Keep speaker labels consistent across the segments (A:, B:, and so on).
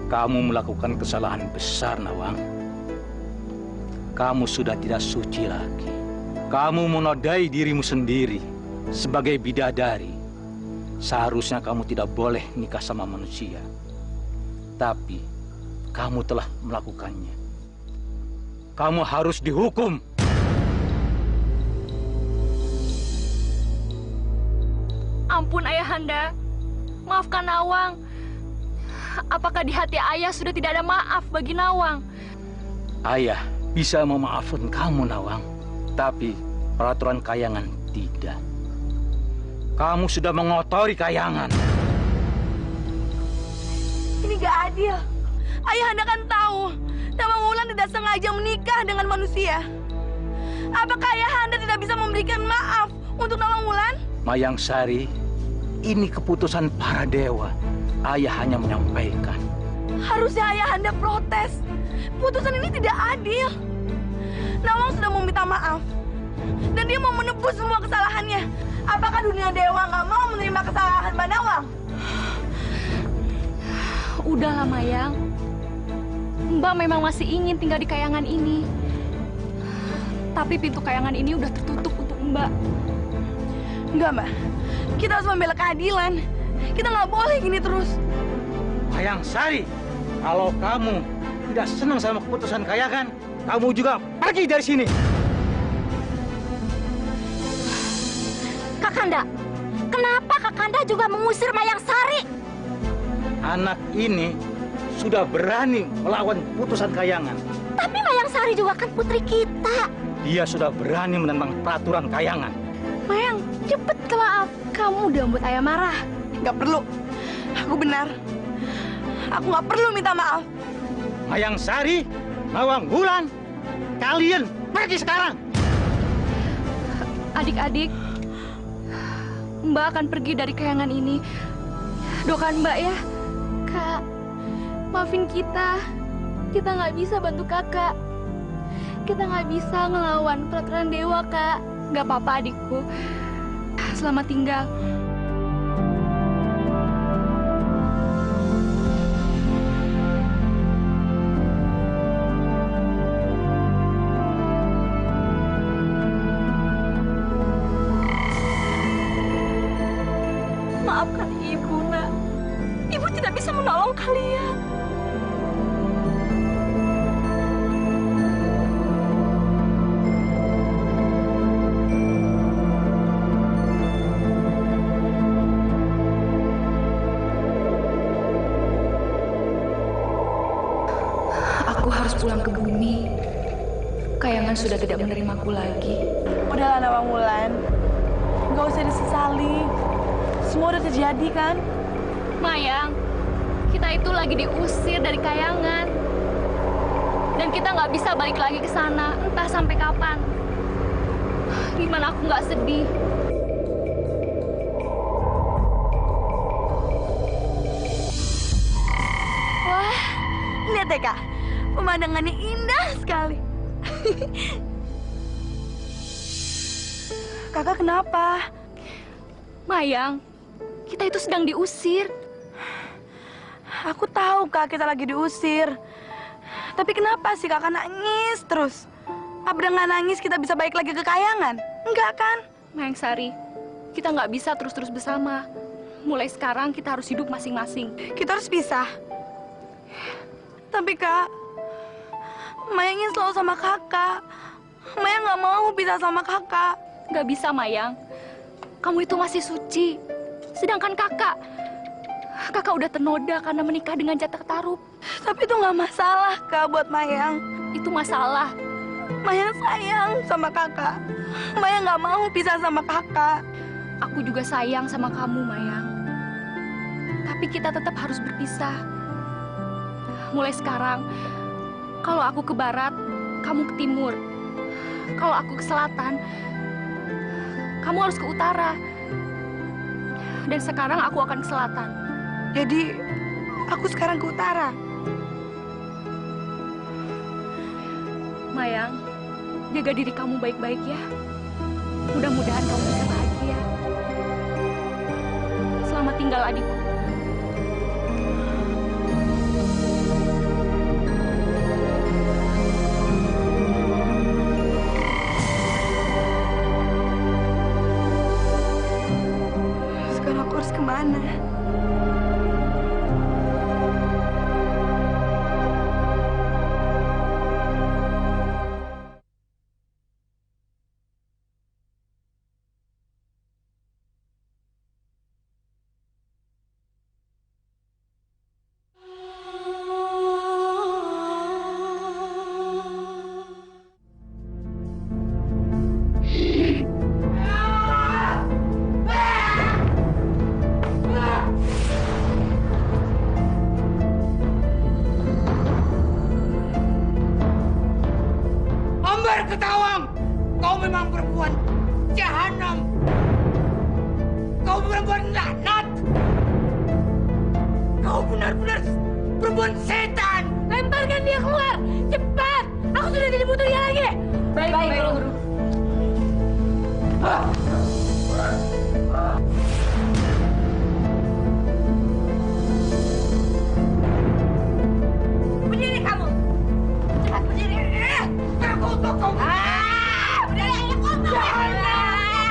A: Kamu melakukan kesalahan besar, Nawang. Kamu sudah tidak suci lagi. Kamu menodai dirimu sendiri sebagai bidadari. Seharusnya kamu tidak boleh nikah sama manusia. Tapi kamu telah melakukannya. Kamu harus dihukum.
B: Ampun Ayahanda, maafkan Nawang. Apakah di hati ayah sudah tidak ada maaf bagi Nawang?
A: Ayah bisa memaafkan kamu, Nawang. Tapi peraturan kayangan tidak. Kamu sudah mengotori kayangan.
C: Ini gak adil. Ayahanda kan tahu Nawang Wulan tidak sengaja menikah dengan manusia. Apakah Ayahanda tidak bisa memberikan maaf untuk Nawang Wulan?
A: Mayang Sari, ini keputusan para dewa. Ayah hanya menyampaikan.
C: Harusnya Ayahanda protes. Putusan ini tidak adil. Nawang sudah meminta maaf. Dan dia mau menebus semua kesalahannya. Apakah dunia dewa nggak mau menerima kesalahan Mbak Nawang?
B: Udahlah Mayang. Mbak memang masih ingin tinggal di kayangan ini. Tapi pintu kayangan ini udah tertutup untuk Mbak.
C: Enggak, Mbak. Kita harus membela keadilan. Kita nggak boleh gini terus.
A: Mayang Sari, kalau kamu tidak senang sama keputusan kayangan, kamu juga pergi dari sini.
D: Kakanda, kenapa Kakanda juga mengusir Mayang Sari?
A: Anak ini sudah berani melawan putusan kayangan.
D: Tapi Mayang Sari juga kan putri kita.
A: Dia sudah berani menentang peraturan kayangan.
B: Mayang, cepet ke maaf. Kamu udah membuat ayah marah.
C: Nggak perlu. Aku benar. Aku nggak perlu minta maaf.
A: Mayang Sari, Nawang Wulan, kalian pergi sekarang.
B: Adik-adik, Mbak akan pergi dari kayangan ini. Doakan Mbak ya. Kak, maafin kita. Kita nggak bisa bantu kakak. Kita nggak bisa ngelawan peraturan dewa, Kak. Nggak apa-apa, adikku. Selamat tinggal.
C: Maafkan Ibu, Nak. Ibu tidak bisa menolong kalian.
B: Aku harus pulang ke bumi. Kayangan sudah tidak menerimaku lagi.
C: Udahlah, Nawang Wulan. Nggak usah disesali. Semua udah terjadi, kan?
B: Mayang, kita itu lagi diusir dari kayangan. Dan kita nggak bisa balik lagi ke sana, entah sampai kapan. Gimana aku nggak sedih?
C: Wah, lihat deh, Kak. Pemandangannya indah sekali. Kakak kenapa?
B: Mayang, kita itu sedang diusir.
C: Aku tahu, Kak, kita lagi diusir. Tapi kenapa sih kakak nangis terus? Apa dengan nangis kita bisa balik lagi ke kayangan? Enggak kan?
B: Mayang Sari, kita nggak bisa terus-terus bersama. Mulai sekarang kita harus hidup masing-masing.
C: Kita harus pisah. Tapi, Kak, Maya ingin selalu sama kakak. Maya nggak mau pisah sama kakak.
B: Nggak bisa, Mayang. Kamu itu masih suci. Sedangkan kakak udah ternoda karena menikah dengan Jataka Tarub.
C: Tapi itu nggak masalah, Kak, buat Mayang.
B: Itu masalah.
C: Mayang sayang sama kakak. Maya nggak mau pisah sama kakak.
B: Aku juga sayang sama kamu, Mayang. Tapi kita tetap harus berpisah. Mulai sekarang, kalau aku ke barat, kamu ke timur. Kalau aku ke selatan, kamu harus ke utara. Dan sekarang aku akan ke selatan.
C: Jadi, aku sekarang ke utara.
B: Mayang, jaga diri kamu baik-baik ya. Mudah-mudahan kamu bisa bahagia. Selamat tinggal, adikku.
C: aku harus kemana?
E: Ambar Ketawang, kau memang perempuan jahanam. Kau perempuan laknat. Kau benar-benar perempuan setan.
D: Lemparkan dia keluar! Cepat! Aku sudah tidak butuh dia lagi! Baik, Guru.
C: Berdiri kamu! Cepat berdiri!
E: Terkutuk kau.
C: Berdiri!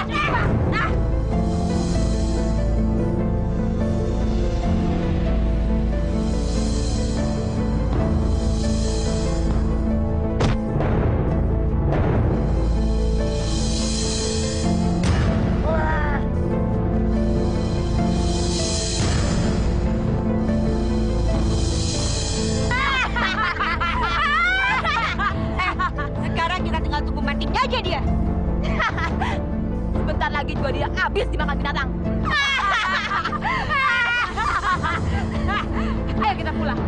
C: Jangan!
D: Sekarang kita tinggal tunggu matinya aja dia. Sebentar lagi juga dia habis dimakan binatang. Ayo kita pulang.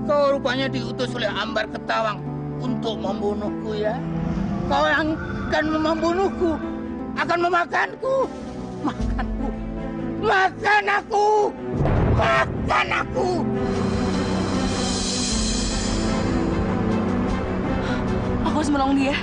E: Kau rupanya diutus oleh Ambar Ketawang untuk membunuhku ya. Kau yang akan membunuhku, akan memakanku. Makanku. Makan aku. Makan aku.
C: Aku harus menolong dia.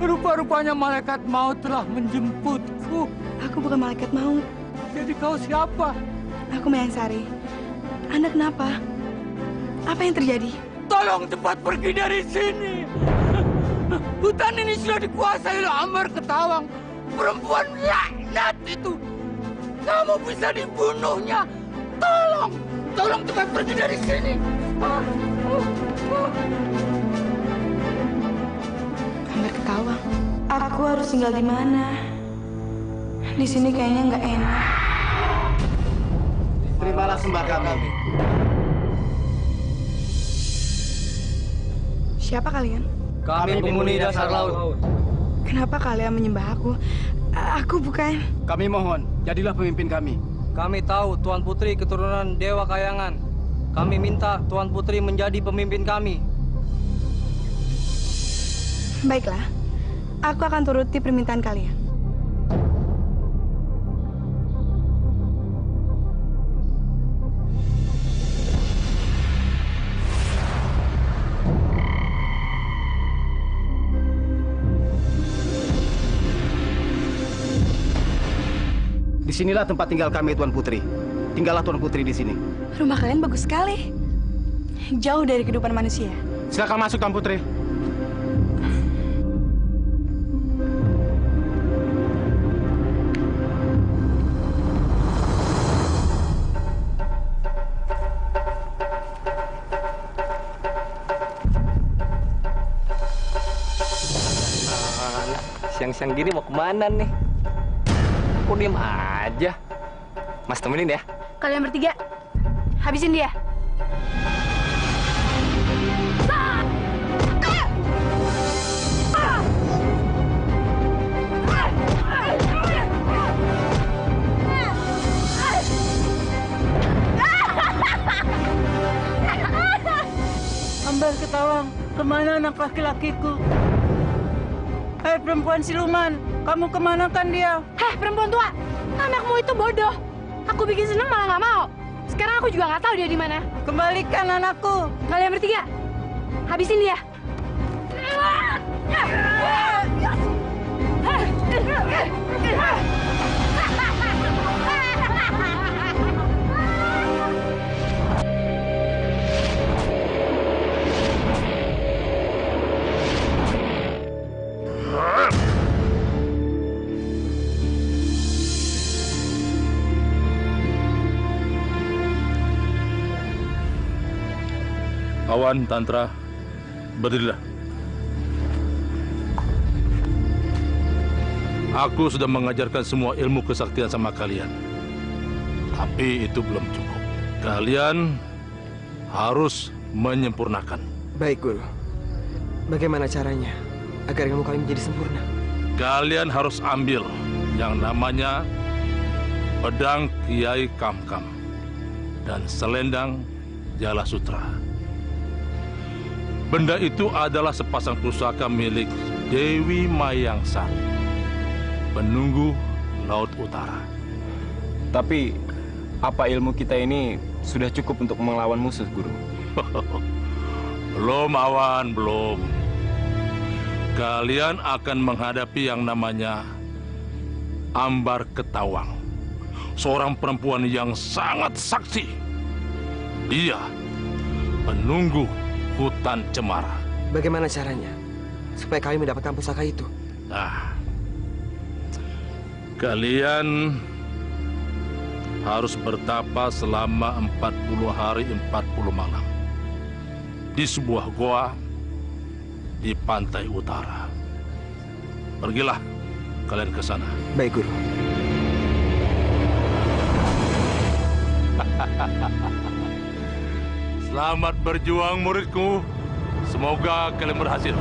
E: Rupa-rupanya malaikat maut telah menjemputku.
C: Aku bukan malaikat maut.
E: Jadi kau siapa?
C: Aku Mayang Sari. Anda kenapa? Apa yang terjadi?
E: Tolong cepat pergi dari sini. Hutan ini sudah dikuasai oleh Ambar Ketawang. Perempuan laknat itu. Kamu bisa dibunuhnya. Tolong cepat pergi dari sini.
C: Ambar Ketawang. Aku harus tinggal di mana? Di sini kayaknya nggak enak.
F: Terimalah sembah kami.
C: Siapa kalian?
F: Kami penghuni dasar laut.
C: Kenapa kalian menyembah aku? Aku bukan.
F: Kami mohon, jadilah pemimpin kami.
G: Kami tahu Tuan Putri keturunan Dewa Kayangan. Kami minta Tuan Putri menjadi pemimpin kami.
C: Baiklah, aku akan turuti permintaan kalian.
F: Disinilah tempat tinggal kami, Tuan Putri. Tinggallah Tuan Putri di sini.
C: Rumah kalian bagus sekali. Jauh dari kehidupan manusia.
F: Silakan masuk, Tuan Putri.
G: Siang-siang gini mau kemana nih? Kok diem aja? Mas temenin ya.
C: Kalian bertiga, habisin dia.
H: Ambar Ketawang, kemana anak laki-lakiku? Hei perempuan siluman, kamu kemanakan dia?
B: Heh, perempuan tua, anakmu itu bodoh. Aku bikin seneng malah nggak mau. Sekarang aku juga nggak tahu dia di mana.
H: Kembalikan anakku.
B: Kalian bertiga, habisin dia.
I: Awan, Tantra, berdirilah. Aku sudah mengajarkan semua ilmu kesaktian sama kalian. Tapi itu belum cukup. Kalian harus menyempurnakan.
J: Baik, Guru. Bagaimana caranya agar ilmu kami menjadi sempurna?
I: Kalian harus ambil yang namanya pedang Kiai Kamkam dan selendang Jala Sutra. Benda itu adalah sepasang pusaka milik Dewi Mayangsari, penunggu Laut Utara.
F: Tapi apa ilmu kita ini sudah cukup untuk melawan musuh, Guru?
I: Belum, Awan, belum. Kalian akan menghadapi yang namanya Ambar Ketawang, seorang perempuan yang sangat sakti. Dia penunggu hutan cemara.
J: Bagaimana caranya supaya kami mendapatkan pusaka itu?
I: Nah, kalian harus bertapa selama 40 hari 40 malam di sebuah goa di pantai utara. Pergilah kalian ke sana.
J: Baik, Guru.
I: Selamat berjuang, muridku. Semoga kalian berhasil.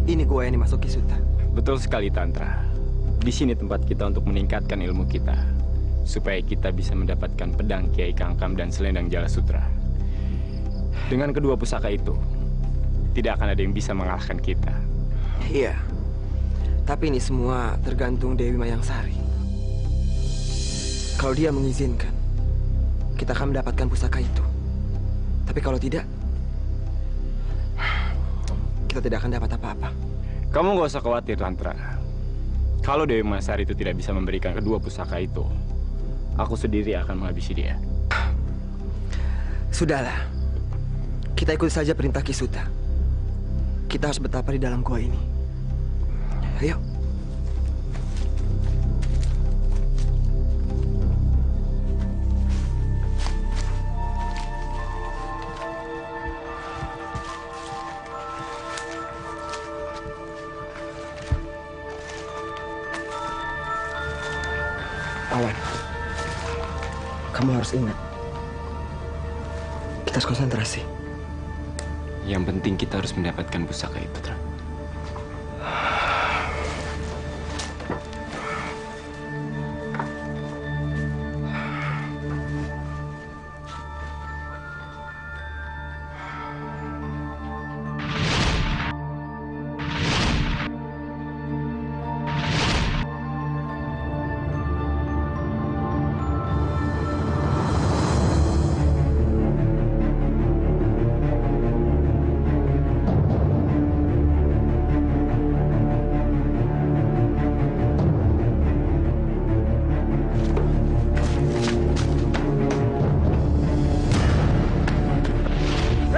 J: Ini gua yang dimasuki Suta.
F: Betul sekali, Tantra. Di sini tempat kita untuk meningkatkan ilmu kita, supaya kita bisa mendapatkan pedang Kiai Kamkam dan selendang Jala Sutra. Dengan kedua pusaka itu, tidak akan ada yang bisa mengalahkan kita.
J: Iya. Tapi ini semua tergantung Dewi Mayangsari. Kalau dia mengizinkan, kita akan mendapatkan pusaka itu. Tapi kalau tidak, kita tidak akan dapat apa-apa.
F: Kamu nggak usah khawatir, Tantra. Kalau Dewi Mayangsari itu tidak bisa memberikan kedua pusaka itu, aku sendiri akan menghabisi dia.
J: Sudahlah. Kita ikut saja perintah Kisuta. Kita harus betapa di dalam gua ini. Ayo. Awan, kamu harus ingat. Kita harus konsentrasi.
F: Yang penting kita harus mendapatkan pusaka itu, Tra.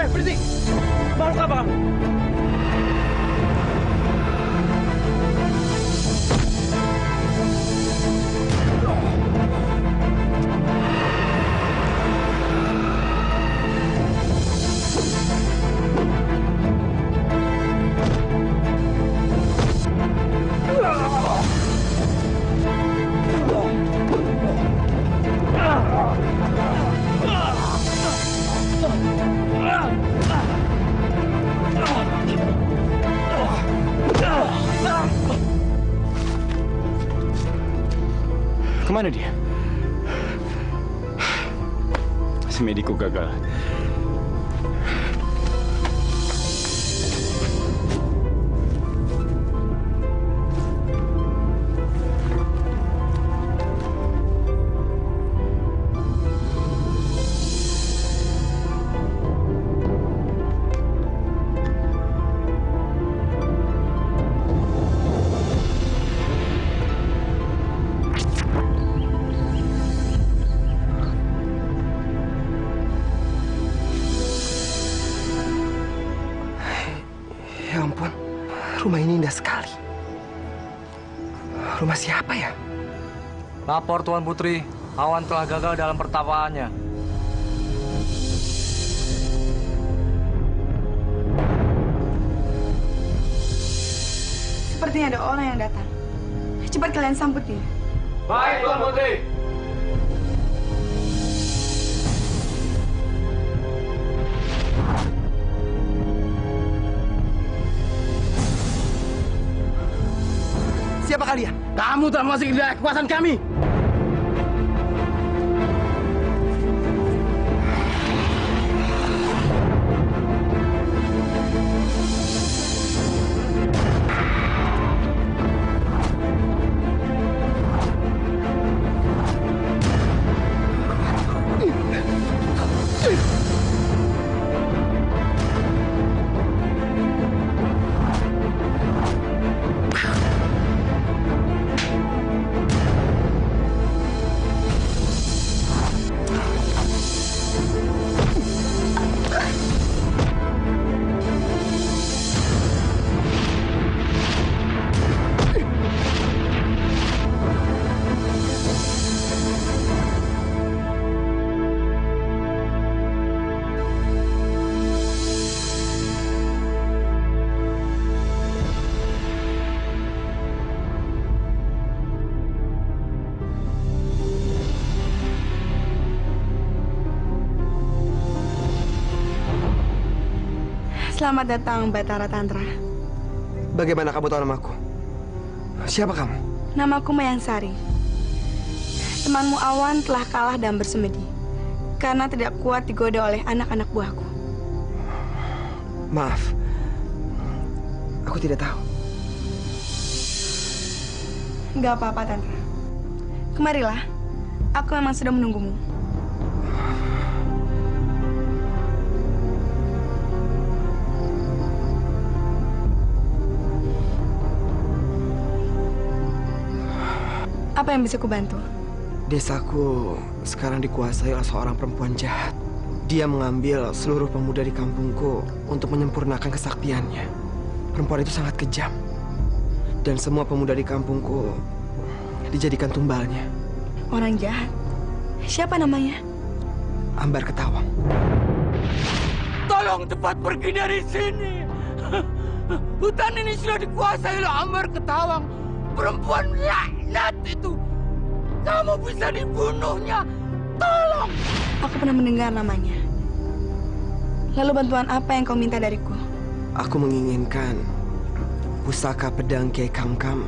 H: Berhenti! Makhluk apa kamu?
F: Kemana dia? Semediku gagal.
J: Rumah ini indah sekali. Rumah siapa ya?
G: Lapor Tuan Putri, Awan telah gagal dalam pertapaannya.
C: Sepertinya ada orang yang datang. Cepat kalian sambut dia.
G: Baik, Tuan Putri.
J: Siapa kalian?
H: Kamu telah masuk di kekuasaan kami.
C: Selamat datang, Batara Tantra.
J: Bagaimana kamu tahu namaku? Siapa kamu?
C: Namaku Mayang Sari. Temanmu Awan telah kalah dan bersemedi karena tidak kuat digoda oleh anak-anak buahku.
J: Maaf, aku tidak tahu.
C: Gak apa-apa, Tantra. Kemarilah, aku memang sudah menunggumu. Apa yang bisa kubantu?
J: Desaku sekarang dikuasai oleh seorang perempuan jahat. Dia mengambil seluruh pemuda di kampungku untuk menyempurnakan kesaktiannya. Perempuan itu sangat kejam. Dan semua pemuda di kampungku dijadikan tumbalnya.
C: Orang jahat? Siapa namanya?
J: Ambar Ketawang.
E: Tolong cepat pergi dari sini. Hutan ini sudah dikuasai oleh Ambar Ketawang. Perempuan laknat itu. Kamu bisa dibunuhnya. Tolong.
C: Aku pernah mendengar namanya. Lalu bantuan apa yang kau minta dariku?
J: Aku menginginkan pusaka pedang Kiai Kamkam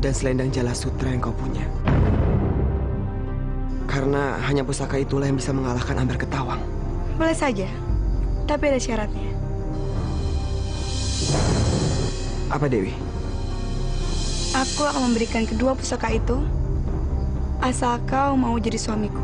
J: dan selendang Jala Sutra yang kau punya. Karena hanya pusaka itulah yang bisa mengalahkan Ambar Ketawang.
C: Boleh saja, tapi ada syaratnya.
J: Apa, Dewi?
C: Aku akan memberikan kedua pusaka itu asal kau mau jadi suamiku.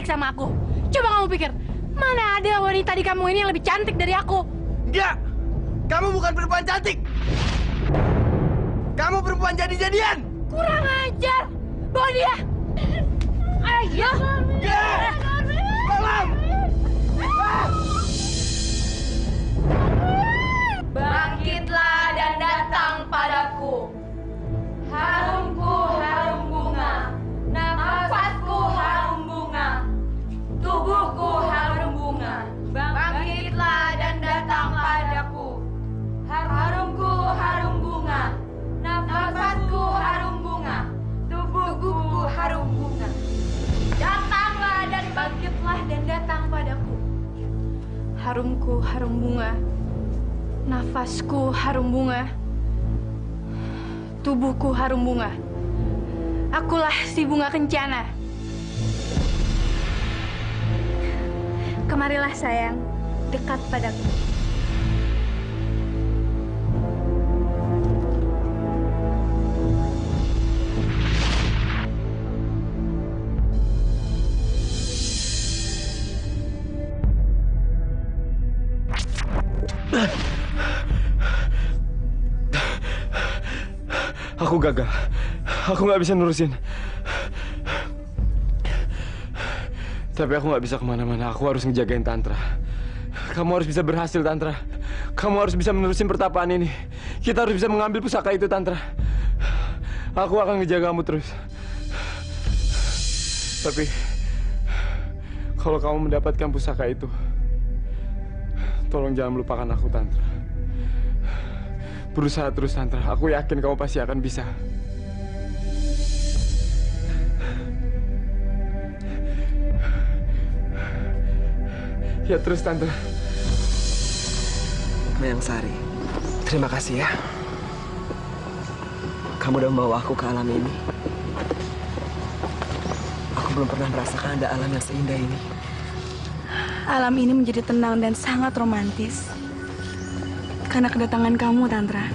D: Sama aku. Coba kamu pikir, mana ada wanita di kampung ini yang lebih cantik dari aku?
H: Enggak! Kamu bukan perempuan cantik! Kamu perempuan jadi-jadian!
D: Kurang ajar! Bawa dia! Ayo!
H: Tolong!
B: Bangkitlah dan datang padaku. Harumku harum bunga, nafasku harum bunga, tubuhku harum bunga. Bangkitlah dan datang padaku. Harumku harum bunga, nafasku harum bunga, tubuhku harum bunga. Datanglah dan bangkitlah dan datang padaku. Harumku harum bunga, nafasku harum bunga, tubuhku harum bunga. Akulah si bunga kencana.
C: Kemarilah sayang, dekat padaku.
J: Aku gagal. Aku nggak bisa nurusin. Tapi aku nggak bisa kemana-mana. Aku harus ngejagain Tantra. Kamu harus bisa berhasil, Tantra. Kamu harus bisa menerusin pertapaan ini. Kita harus bisa mengambil pusaka itu, Tantra. Aku akan ngejaga kamu terus. Tapi kalau kamu mendapatkan pusaka itu, tolong jangan melupakan aku, Tantra. Berusaha terus, Tantra. Aku yakin kamu pasti akan bisa. Ya terus, Tante. Mayang Sari, terima kasih ya. Kamu udah membawa aku ke alam ini. Aku belum pernah merasakan ada alam yang seindah ini.
C: Alam ini menjadi tenang dan sangat romantis. Karena kedatangan kamu, Tantra.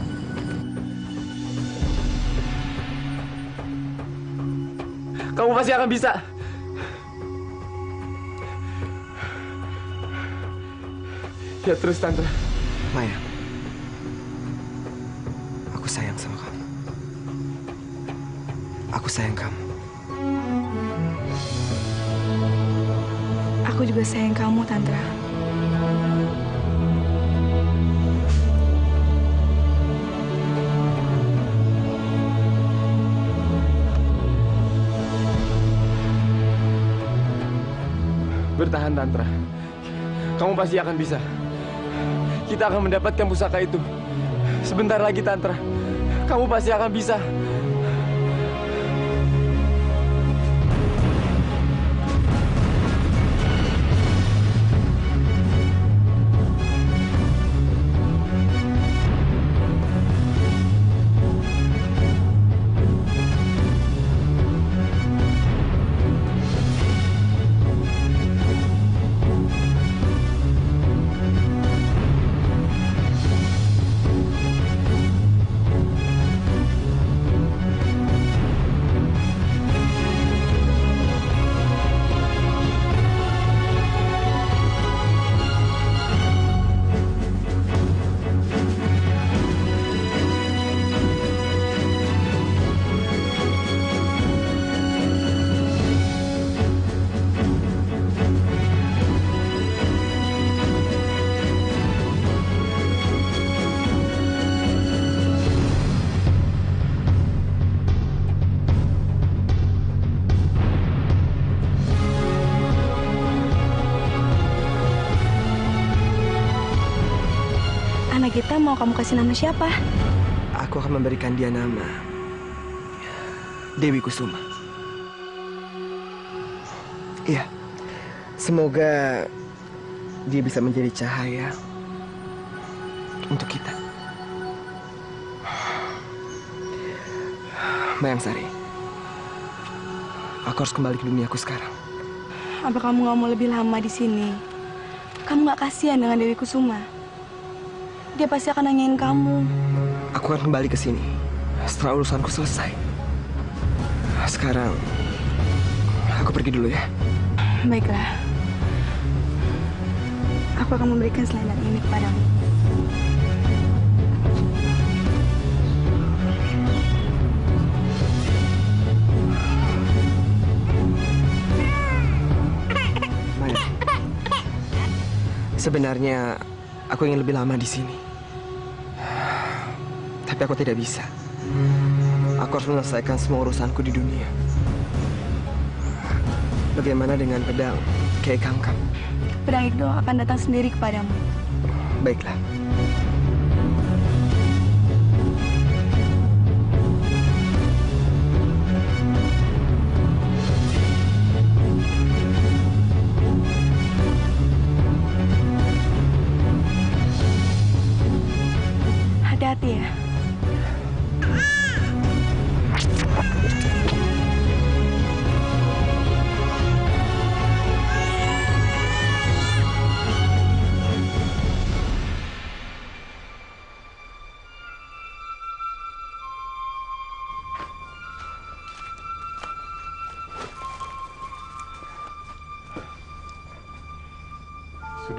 J: Kamu pasti akan bisa. Ya terus, Tantra. Maya, aku sayang sama kamu. Aku sayang kamu.
C: Aku juga sayang kamu, Tantra.
J: Bertahan, Tantra. Kamu pasti akan bisa. Kita akan mendapatkan pusaka itu. Sebentar lagi, Tantra. Kamu pasti akan bisa.
C: Anak kita mau kamu kasih nama siapa?
J: Aku akan memberikan dia nama Dewi Kusuma. Iya, semoga dia bisa menjadi cahaya untuk kita. Mayang Sari, aku harus kembali ke duniaku sekarang.
C: Apa kamu nggak mau lebih lama di sini? Kamu nggak kasihan dengan Dewi Kusuma? Dia pasti akan nanyain kamu.
J: Aku akan kembali ke sini setelah urusanku selesai. Sekarang, aku pergi dulu ya.
C: Baiklah. Aku akan memberikan selendang ini kepadamu.
J: Maya, sebenarnya aku ingin lebih lama di sini. Tapi aku tidak bisa. Aku harus menyelesaikan semua urusanku di dunia. Bagaimana dengan pedang Kiai Kangkang?
C: Pedang itu akan datang sendiri kepadamu.
J: Baiklah.
C: Hati-hati ya.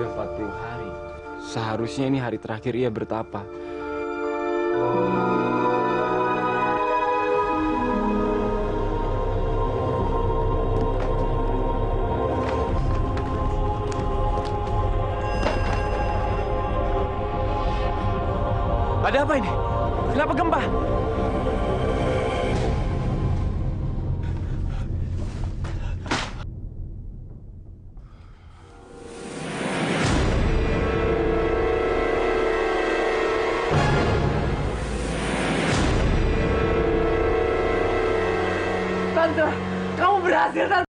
F: Sudah 40 hari. Seharusnya ini hari terakhir ia bertapa.
J: Ada apa ini? Kenapa gempa?
H: Tante, kamu berhasil, Tante.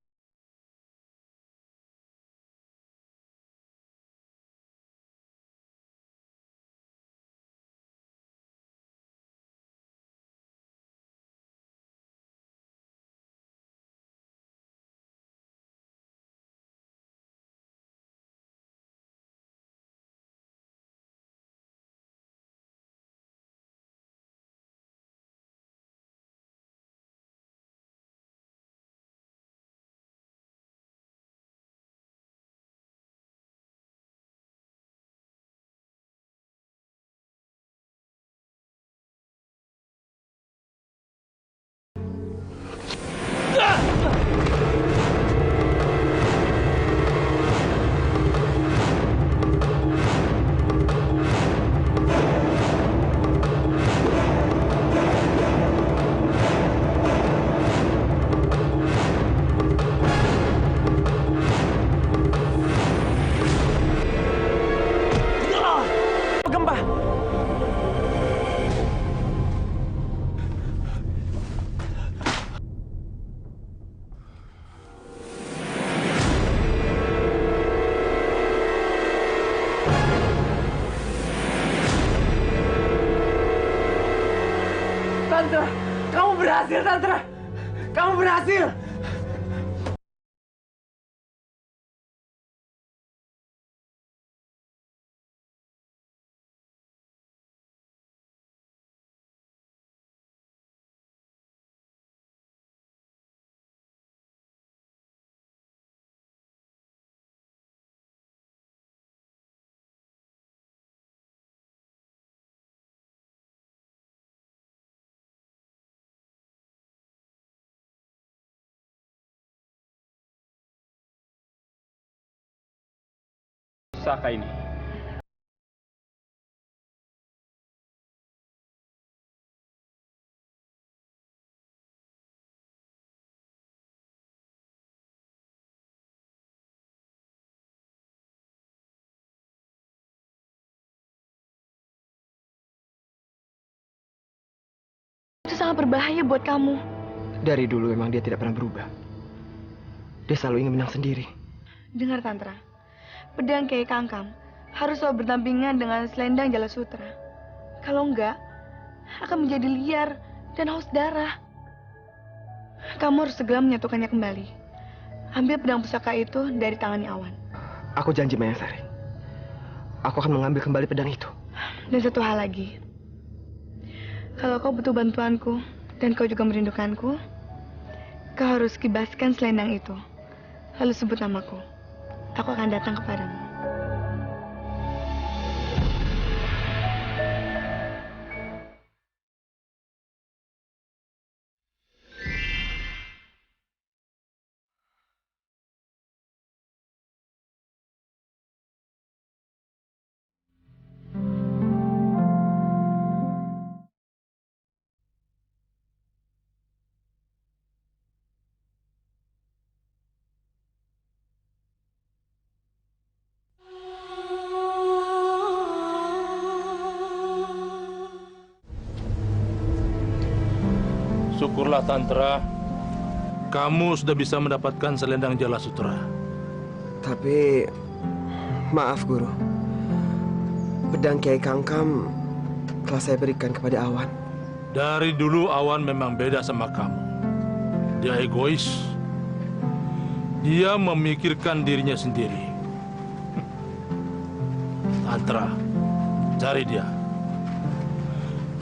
J: Gempa.
H: Tante, kamu berhasil, Tante. Kamu berhasil.
F: Pusaka ini.
C: Itu sangat berbahaya buat kamu.
J: Dari dulu memang dia tidak pernah berubah. Dia selalu ingin menang sendiri.
C: Dengar, Tantra. Pedang Kiai Kangkam harus selalu berdampingan dengan selendang Jala Sutra. Kalau enggak, akan menjadi liar dan haus darah. Kamu harus segera menyatukannya kembali. Ambil pedang pusaka itu dari tangannya Awan.
J: Aku janji, Mayang Sari. Aku akan mengambil kembali pedang itu.
C: Dan satu hal lagi. Kalau kau butuh bantuanku dan kau juga merindukanku, kau harus kibaskan selendang itu. Lalu sebut namaku. Aku akan datang kepadamu.
I: Syukurlah Tantra, kamu sudah bisa mendapatkan selendang Jala Sutra.
J: Tapi, maaf Guru. Pedang Kiai Kangkam telah saya berikan kepada Awan.
I: Dari dulu Awan memang beda sama kamu. Dia egois. Dia memikirkan dirinya sendiri. Tantra, cari dia.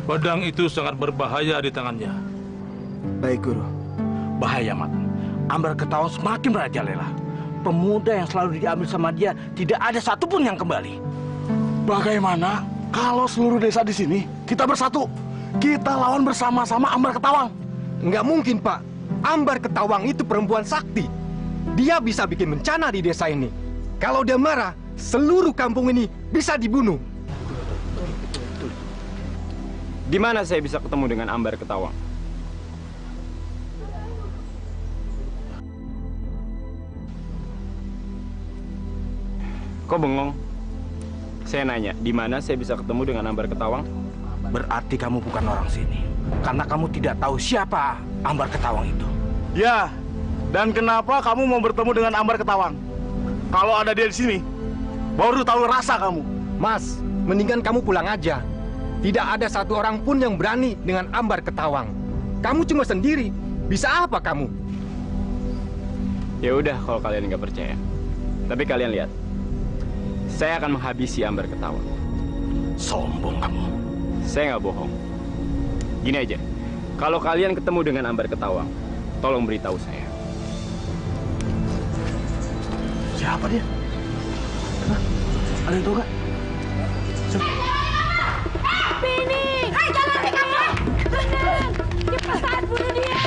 I: Pedang itu sangat berbahaya di tangannya.
J: Baik, Guru.
A: Bahaya, Mat. Ambar ketahuan semakin merajalela.
E: pemuda yang selalu diambil sama dia tidak ada satupun yang kembali.
I: Bagaimana kalau seluruh desa di sini kita bersatu? Kita lawan bersama-sama Ambar Ketawang.
J: Nggak mungkin, Pak. Ambar Ketawang itu perempuan sakti. Dia bisa bikin bencana di desa ini. Kalau dia marah, seluruh kampung ini bisa dibunuh.
F: Di mana saya bisa ketemu dengan Ambar Ketawang? Kok bengong? Saya nanya, di mana saya bisa ketemu dengan Ambar Ketawang?
E: Berarti kamu bukan orang sini. Karena kamu tidak tahu siapa Ambar Ketawang itu.
I: Ya, dan kenapa kamu mau bertemu dengan Ambar Ketawang? Kalau ada dia di sini, baru tahu rasa kamu.
J: Mas, mendingan kamu pulang aja. Tidak ada satu orang pun yang berani dengan Ambar Ketawang. Kamu cuma sendiri. Bisa apa kamu?
F: Ya udah kalau kalian nggak percaya. Tapi kalian lihat, saya akan menghabisi Ambar Ketawang.
E: Sombong kamu.
F: Saya nggak bohong. Gini aja, kalau kalian ketemu dengan Ambar Ketawang, tolong beritahu saya.
E: Siapa dia? Hah? Ada yang tahu gak?
D: Bini! Hai, jangan lari kamu! Bener! Cepetan bunuh dia!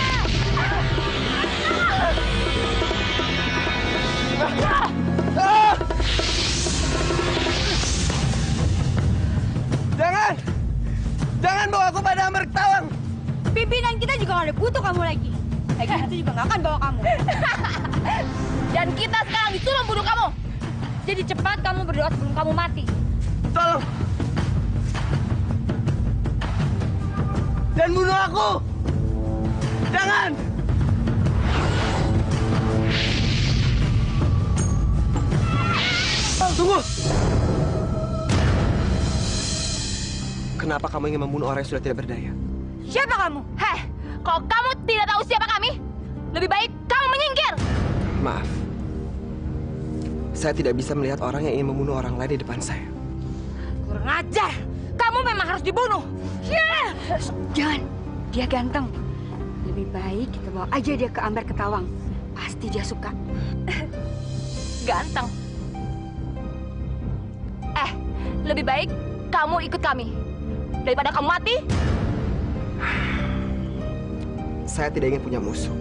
J: Jangan bawa aku pada Ambar Ketawang.
C: Pimpinan kita juga nggak ada butuh kamu lagi. Lagi itu juga nggak akan bawa kamu. Dan kita sekarang disuruh bunuh kamu. Jadi cepat kamu berdoa sebelum kamu mati.
J: Tolong. Dan bunuh aku. Jangan. Tunggu. Kenapa kamu ingin membunuh orang yang sudah tidak berdaya?
C: Siapa kamu? Heh, kalau kamu tidak tahu siapa kami, lebih baik kamu menyingkir.
J: Maaf. Saya tidak bisa melihat orang yang ingin membunuh orang lain di depan saya.
C: Kurang ajar. Kamu memang harus dibunuh.
B: Jangan, dia ganteng. Lebih baik kita bawa aja dia ke Ambar Ketawang. Pasti dia suka.
C: Ganteng. Lebih baik kamu ikut kami. Daripada kamu mati.
J: Saya tidak ingin punya musuh.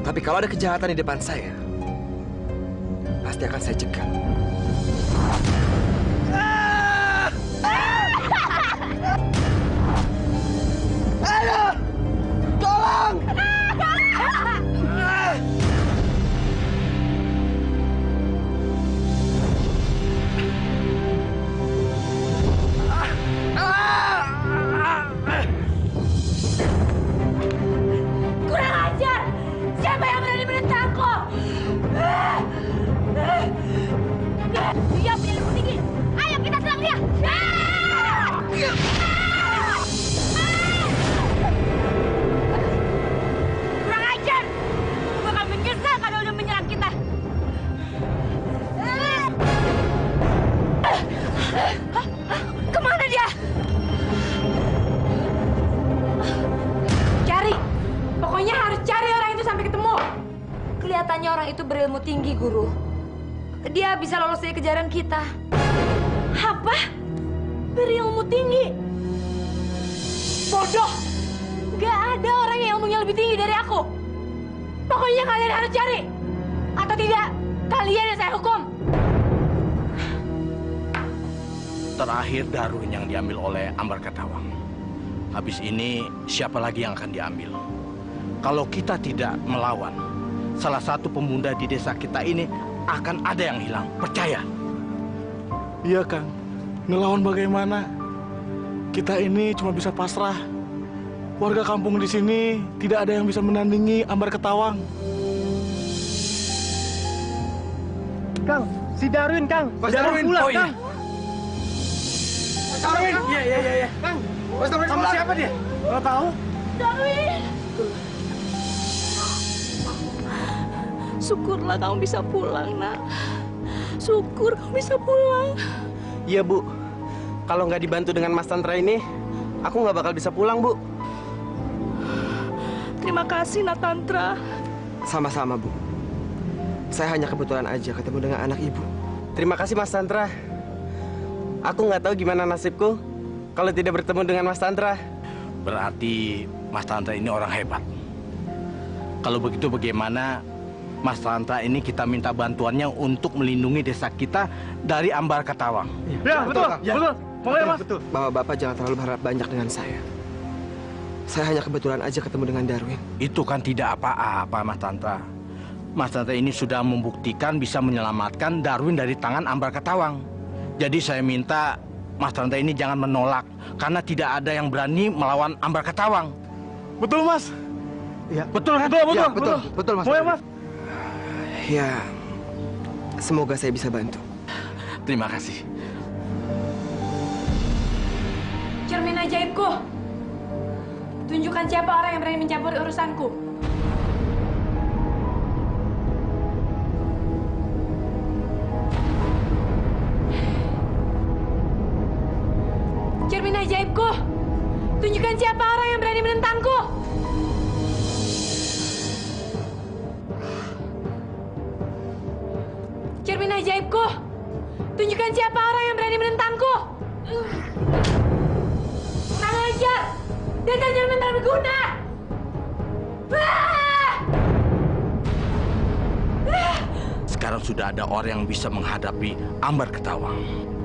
J: Tapi kalau ada kejahatan di depan saya, pasti akan saya cegah. Aduh! Tolong!
C: Kurang ajar! Siapa yang berani menentangku? Dia punya ilmu tinggi. Ayo kita serang dia! Kurang ajar! Aku bakal menyesal kalau udah menyerang kita. Kemana dia?
D: Cari! Pokoknya harus cari orang itu sampai ketemu.
C: Kelihatannya orang itu berilmu tinggi, Guru. Dia bisa lolos dari kejaran kita. Apa? Berilmu tinggi?
D: Bodoh! Gak ada orang yang ilmunya lebih tinggi dari aku. Pokoknya kalian harus cari. Atau tidak, kalian yang saya hukum.
E: Terakhir Darwin yang diambil oleh Ambar Ketawang. Habis ini siapa lagi yang akan diambil? Kalau kita tidak melawan, salah satu pemuda di desa kita ini akan ada yang hilang. Percaya?
I: Iya, Kang. Ngelawan bagaimana? Kita ini cuma bisa pasrah. Warga kampung di sini tidak ada yang bisa menandingi Ambar Ketawang.
J: Kang, si Darwin, Kang. Mas Darwin pulang,
E: oh, iya.
J: Kang. Mas Darwin. Iya. Kang, Mas Darwin sama pulang. Siapa dia? Nggak tahu.
C: Darwin! Syukurlah kamu bisa pulang, Nak. Syukur kamu bisa pulang.
J: Iya, Bu. Kalau nggak dibantu dengan Mas Tantra ini, aku nggak bakal bisa pulang, Bu.
C: Terima kasih, Nak Tantra.
J: Sama-sama, Bu. Saya hanya kebetulan aja ketemu dengan anak ibu. Terima kasih Mas Tantra. Aku nggak tahu gimana nasibku kalau tidak bertemu dengan Mas Tantra.
E: Berarti Mas Tantra ini orang hebat. Kalau begitu bagaimana Mas Tantra ini kita minta bantuannya untuk melindungi desa kita dari Ambar Katawang.
I: Ya, betul. Betul. Boleh, Mas.
J: Bapak-bapak jangan terlalu berharap banyak dengan saya. Saya hanya kebetulan aja ketemu dengan Darwin.
E: Itu kan tidak apa-apa, Mas Tantra. Mas Tantra ini sudah membuktikan bisa menyelamatkan Darwin dari tangan Ambar Katawang. Jadi saya minta Mas Tantra ini jangan menolak karena tidak ada yang berani melawan Ambar Katawang.
I: Betul, Mas.
J: Ya,
I: Betul,
J: ya, betul, Mas.
I: Boleh, Mas.
J: Ya, semoga saya bisa bantu.
E: Terima kasih.
D: Cermin ajaibku. Tunjukkan siapa orang yang berani mencampuri urusanku. Cermin ajaibku. Tunjukkan siapa orang yang berani menentangku. Cermin ajaibku. Tunjukkan siapa orang yang berani menentangku. Kurang ajar. Dasar cermin tak berguna.
E: Sekarang sudah ada orang yang bisa menghadapi Ambar Katawang.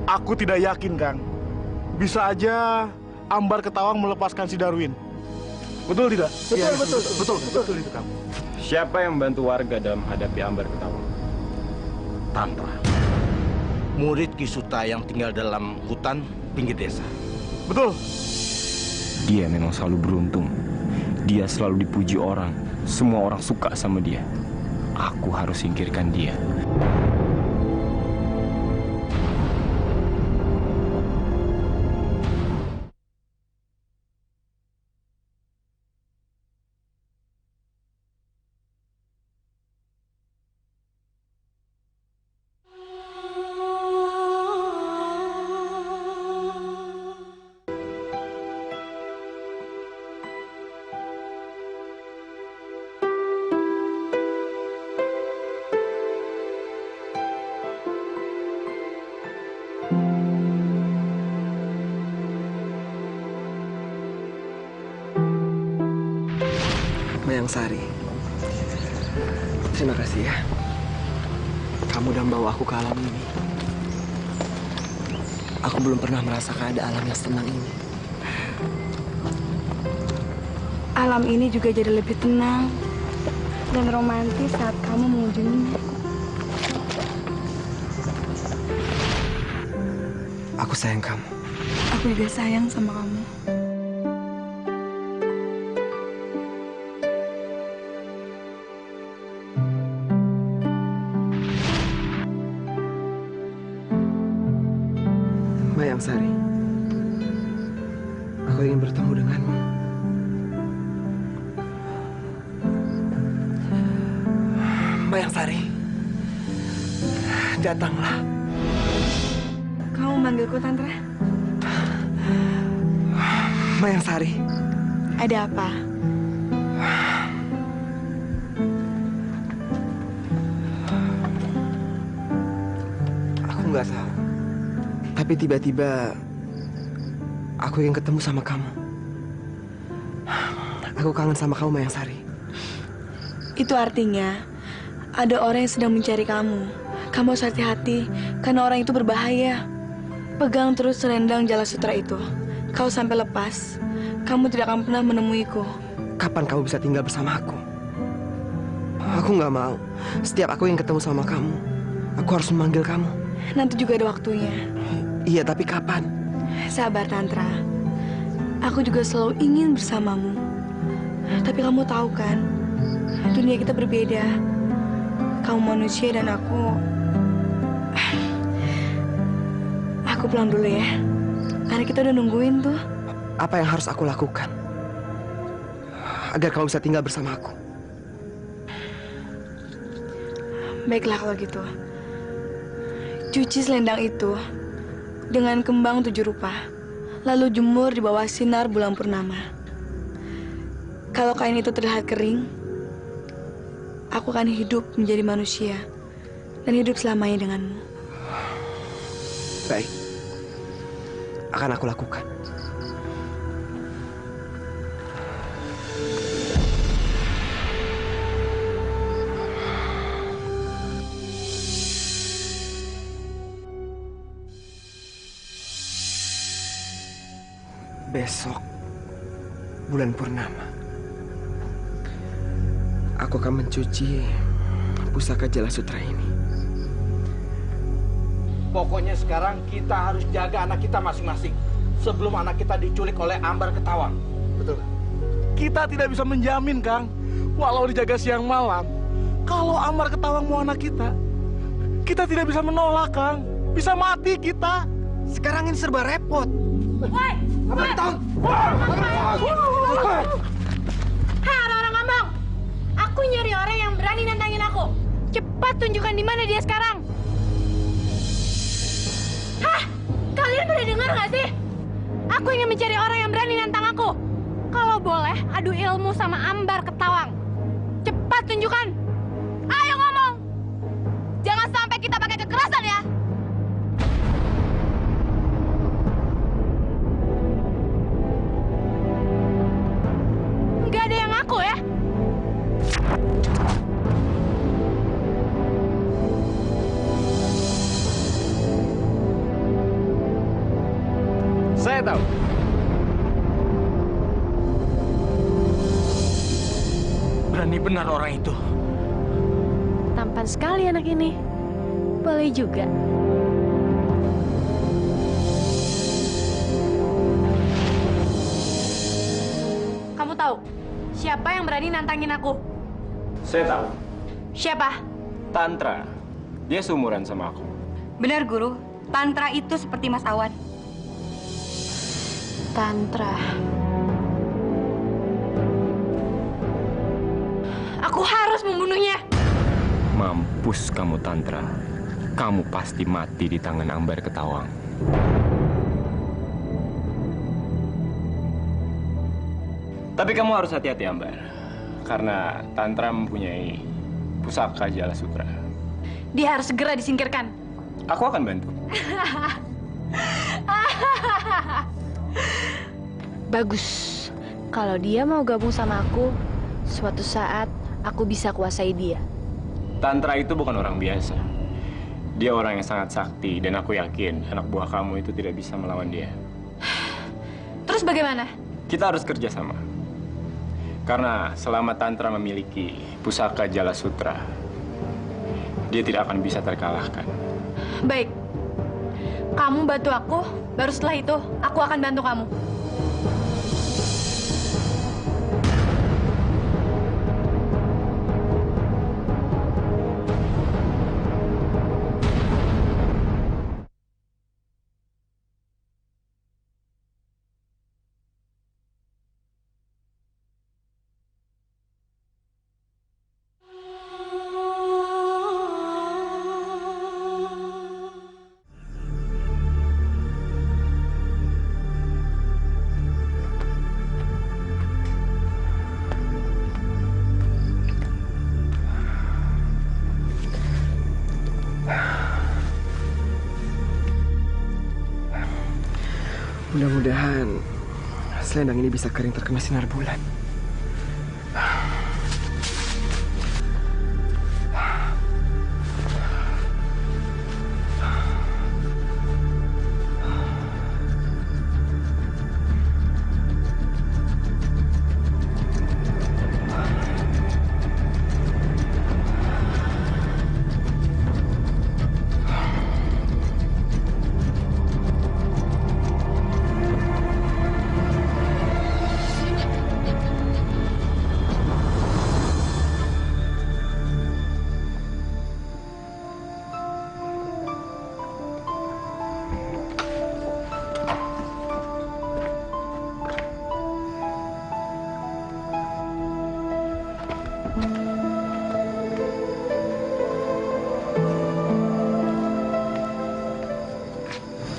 I: Aku tidak yakin, Kang. Bisa aja Ambar Katawang melepaskan si Darwin. Betul tidak?
J: Betul itu, Kang.
F: Siapa yang membantu warga dalam menghadapi Ambar Katawang?
E: Tantra. Murid Kisuta yang tinggal dalam hutan pinggir desa.
I: Betul.
F: Dia memang selalu beruntung. Dia selalu dipuji orang. Semua orang suka sama dia. Aku harus singkirkan dia.
J: Mayang Sari, terima kasih ya. Kamu udah membawa aku ke alam ini. Aku belum pernah merasakan ada alam yang senang ini.
C: Alam ini juga jadi lebih tenang dan romantis saat kamu mengunjunginya.
J: Aku sayang kamu.
C: Aku juga sayang sama kamu.
J: Mayang Sari, aku ingin bertemu denganmu. Mayang Sari, datanglah.
C: Kamu manggilku Tantra?
J: Mayang Sari,
C: Ada apa?
J: aku nggak tahu. Tapi tiba-tiba aku ingin ketemu sama kamu. Aku kangen sama kamu, Mayang Sari.
C: Itu artinya ada orang yang sedang mencari kamu. Kamu harus hati-hati karena orang itu berbahaya. Pegang terus selendang Jala Sutra itu. Kau sampai lepas, kamu tidak akan pernah menemuiku.
J: Kapan kamu bisa tinggal bersama aku? Aku nggak mau. Setiap aku ingin ketemu sama kamu, aku harus memanggil kamu.
C: Nanti juga ada waktunya.
J: Iya, tapi kapan?
C: Sabar Tantra. Aku juga selalu ingin bersamamu. Tapi kamu tahu kan, dunia kita berbeda. Kamu manusia dan aku pulang dulu ya. Karena kita udah nungguin tuh.
J: Apa yang harus aku lakukan agar kamu bisa tinggal bersama aku?
C: Baiklah kalau gitu. Cuci selendang itu dengan kembang 7 rupa, lalu jemur di bawah sinar bulan purnama. Kalau kain itu terlihat kering, aku akan hidup menjadi manusia. dan hidup selamanya denganmu.
J: Baik. Akan aku lakukan. Besok, bulan purnama, aku akan mencuci pusaka Jala Sutra ini.
I: Pokoknya sekarang kita harus jaga anak kita masing-masing sebelum anak kita diculik oleh Ambar Ketawang. Betul. Kita tidak bisa menjamin, Kang, walau dijaga siang malam, kalau Ambar Ketawang mau anak kita tidak bisa menolak, Kang. Bisa mati kita.
J: Sekarang ini serba repot.
D: Woi!
J: Ambar Ketawang!
D: Hei orang-orang ngomong! Aku nyari orang yang berani nantangin aku. Cepat tunjukkan di mana dia sekarang. Hah? Kalian pada dengar nggak sih? Aku ingin mencari orang yang berani nantang aku. Kalau boleh, adu ilmu sama Ambar Ketawang. Cepat tunjukkan.
B: Ayo ngomong. Jangan sampai kita pakai kekerasan ya.
D: Nggak ada yang ngaku ya?
F: Saya tahu.
I: Berani benar orang itu.
D: Tampan sekali anak ini. Boleh juga. Kamu tahu siapa yang berani nantangin aku?
F: Saya tahu.
D: Siapa?
F: Tantra. Dia seumuran sama aku.
C: Benar, Guru. Tantra itu seperti Mas Awan.
D: Tantra. Aku harus membunuhnya.
F: Mampus kamu, Tantra. Kamu pasti mati di tangan Ambar Ketawang. Tapi kamu harus hati-hati, Ambar. Karena Tantra mempunyai pusaka Jala Sutra.
D: Dia harus segera disingkirkan.
F: Aku akan bantu.
D: Bagus. Kalau dia mau gabung sama aku, suatu saat aku bisa kuasai dia.
F: Tantra itu bukan orang biasa. Dia orang yang sangat sakti, dan aku yakin anak buah kamu itu tidak bisa melawan dia.
D: Terus bagaimana?
F: Kita harus kerjasama. Karena selama Tantra memiliki pusaka Jala Sutra, dia tidak akan bisa terkalahkan.
D: Baik. Kamu bantu aku, baru setelah itu aku akan bantu kamu.
J: Mudah-mudahan selendang ini bisa kering terkena sinar bulan.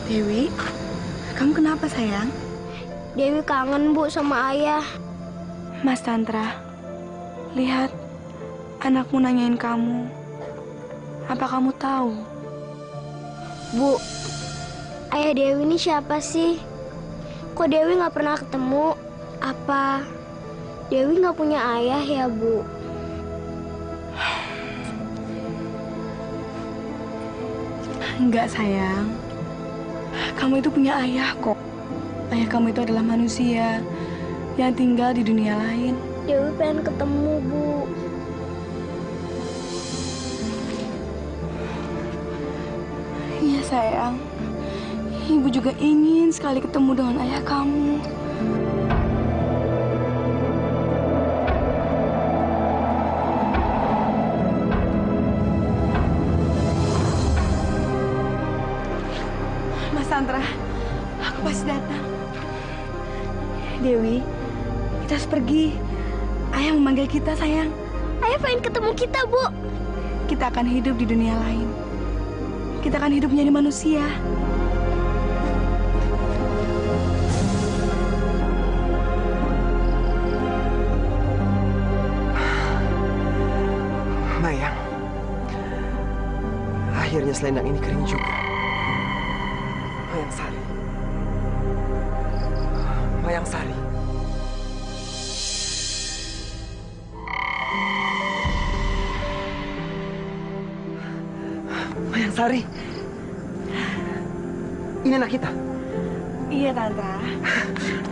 C: Dewi, kamu kenapa sayang?
K: Dewi kangen, Bu, sama ayah.
C: Mas Tantra, lihat, anakmu nanyain kamu. Apa kamu tahu?
K: Bu, ayah Dewi ini siapa sih? Kok Dewi nggak pernah ketemu? Apa Dewi nggak punya ayah ya, Bu?
C: Enggak, sayang. Kamu itu punya ayah kok. Ayah kamu itu adalah manusia yang tinggal di dunia lain.
K: Dewi pengen ketemu, Bu.
C: Iya, sayang. Ibu juga ingin sekali ketemu dengan ayah kamu. Mas Tantra, aku pasti datang. Dewi, kita harus pergi. Ayah memanggil kita, sayang.
K: Ayah pengen ketemu kita, Bu.
C: Kita akan hidup di dunia lain. Kita akan hidup menjadi manusia.
J: Mayang, akhirnya selendang ini kering juga. Mayang Sari. Mayang Sari. Mayang Sari. Ini anak kita.
C: Iya, Tante.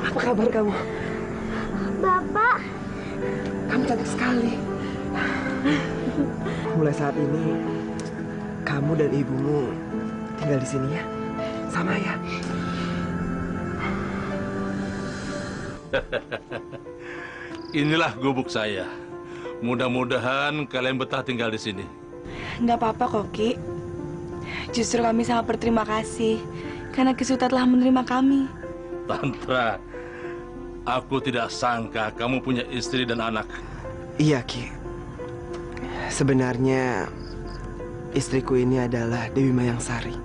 J: Apa kabar kamu?
K: Bapak,
J: Kamu cantik sekali. Mulai saat ini, kamu dan ibumu tinggal di sini ya, sama ya.
L: Inilah gubuk saya. Mudah-mudahan kalian betah tinggal di sini.
C: Nggak apa-apa kok, Ki. Justru kami sangat berterima kasih karena Ki Suta telah menerima kami.
L: Tantra, aku tidak sangka kamu punya istri dan anak.
J: Iya, Ki. Sebenarnya istriku ini adalah Dewi Mayang Sari.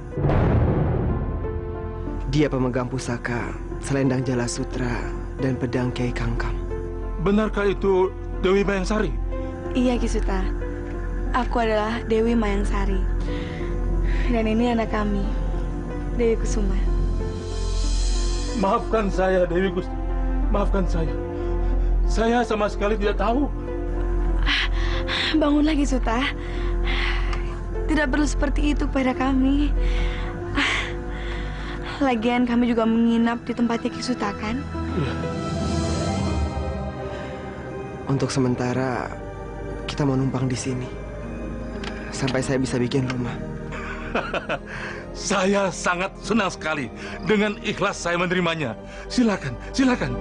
J: Dia pemegang pusaka Selendang Jala Sutra dan pedang Kiai Kangkam.
L: Benarkah itu Dewi Mayang Sari?
C: Iya, Ki Suta. Aku adalah Dewi Mayang Sari. Dan ini anak kami, Dewi Kusuma.
L: Maafkan saya, Dewi Gusti. Maafkan saya. Saya sama sekali tidak tahu.
C: Bangunlah, Ki Suta. Tidak perlu seperti itu kepada kami. Lagian kami juga menginap di tempatnya Ki Suta, kan?
J: Untuk sementara, kita mau numpang di sini. Sampai saya bisa bikin rumah.
L: Saya sangat senang sekali. Dengan ikhlas saya menerimanya. Silakan, silakan.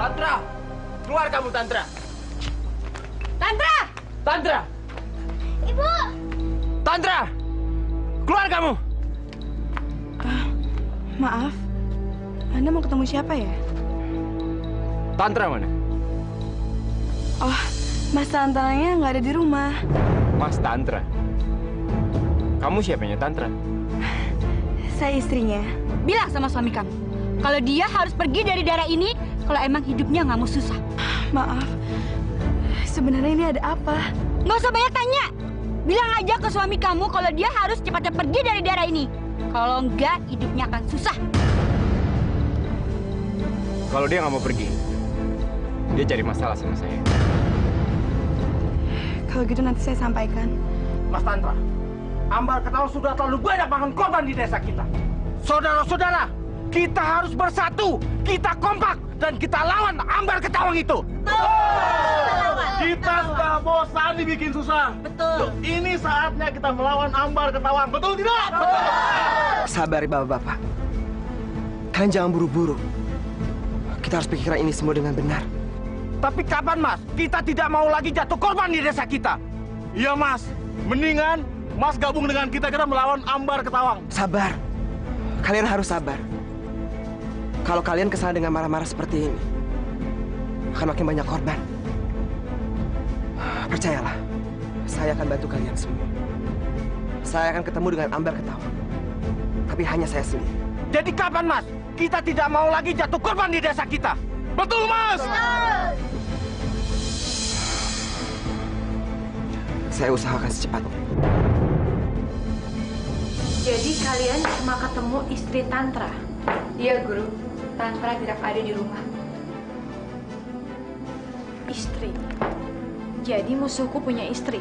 H: Tantra! Keluar kamu, Tantra!
D: Tantra!
H: Tantra!
K: Ibu.
H: Tantra! Keluar kamu!
C: Maaf, Anda mau ketemu siapa ya?
F: Tantra mana?
C: Oh, Mas Tantranya nggak ada di rumah.
F: Mas Tantra. Kamu siapanya Tantra?
C: Saya istrinya.
D: Bilang sama suami kamu, kalau dia harus pergi dari daerah ini, kalau emang hidupnya nggak mau susah.
C: Maaf, sebenarnya ini ada apa?
D: Nggak usah banyak tanya. Bilang aja ke suami kamu kalau dia harus cepatnya pergi dari daerah ini. Kalau enggak, hidupnya akan susah.
F: Kalau dia nggak mau pergi, dia cari masalah sama saya.
C: Kalau gitu nanti saya sampaikan.
I: Mas Tantra, Ambar Ketawang sudah terlalu banyak makan korban di desa kita. Saudara-saudara, kita harus bersatu, kita kompak, dan kita lawan Ambar Ketawang itu. Kita sudah bosan dibikin susah.
D: Betul.
I: Ini saatnya kita melawan Ambar Ketawang. Betul tidak?
J: Sabar, Bapak-Bapak. Kalian jangan buru-buru. Kita harus pikirkan ini semua dengan benar.
I: Tapi kapan, Mas? Kita tidak mau lagi jatuh korban di desa kita. Iya, Mas. Mendingan Mas gabung dengan kita melawan Ambar Ketawang.
J: Sabar. Kalian harus sabar. Kalau kalian kesana dengan marah-marah seperti ini, akan makin banyak korban. Percayalah, saya akan bantu kalian semua. Saya akan ketemu dengan Ambar Ketawang. Tapi hanya saya sendiri.
I: Jadi kapan, Mas? Kita tidak mau lagi jatuh korban di desa kita.
L: Betul, Mas!
J: Saya usahakan secepatnya.
D: Jadi kalian cuma ketemu istri Tantra?
B: Iya, Guru. Tantra tidak ada di rumah.
D: Istri. Jadi musuhku punya istri.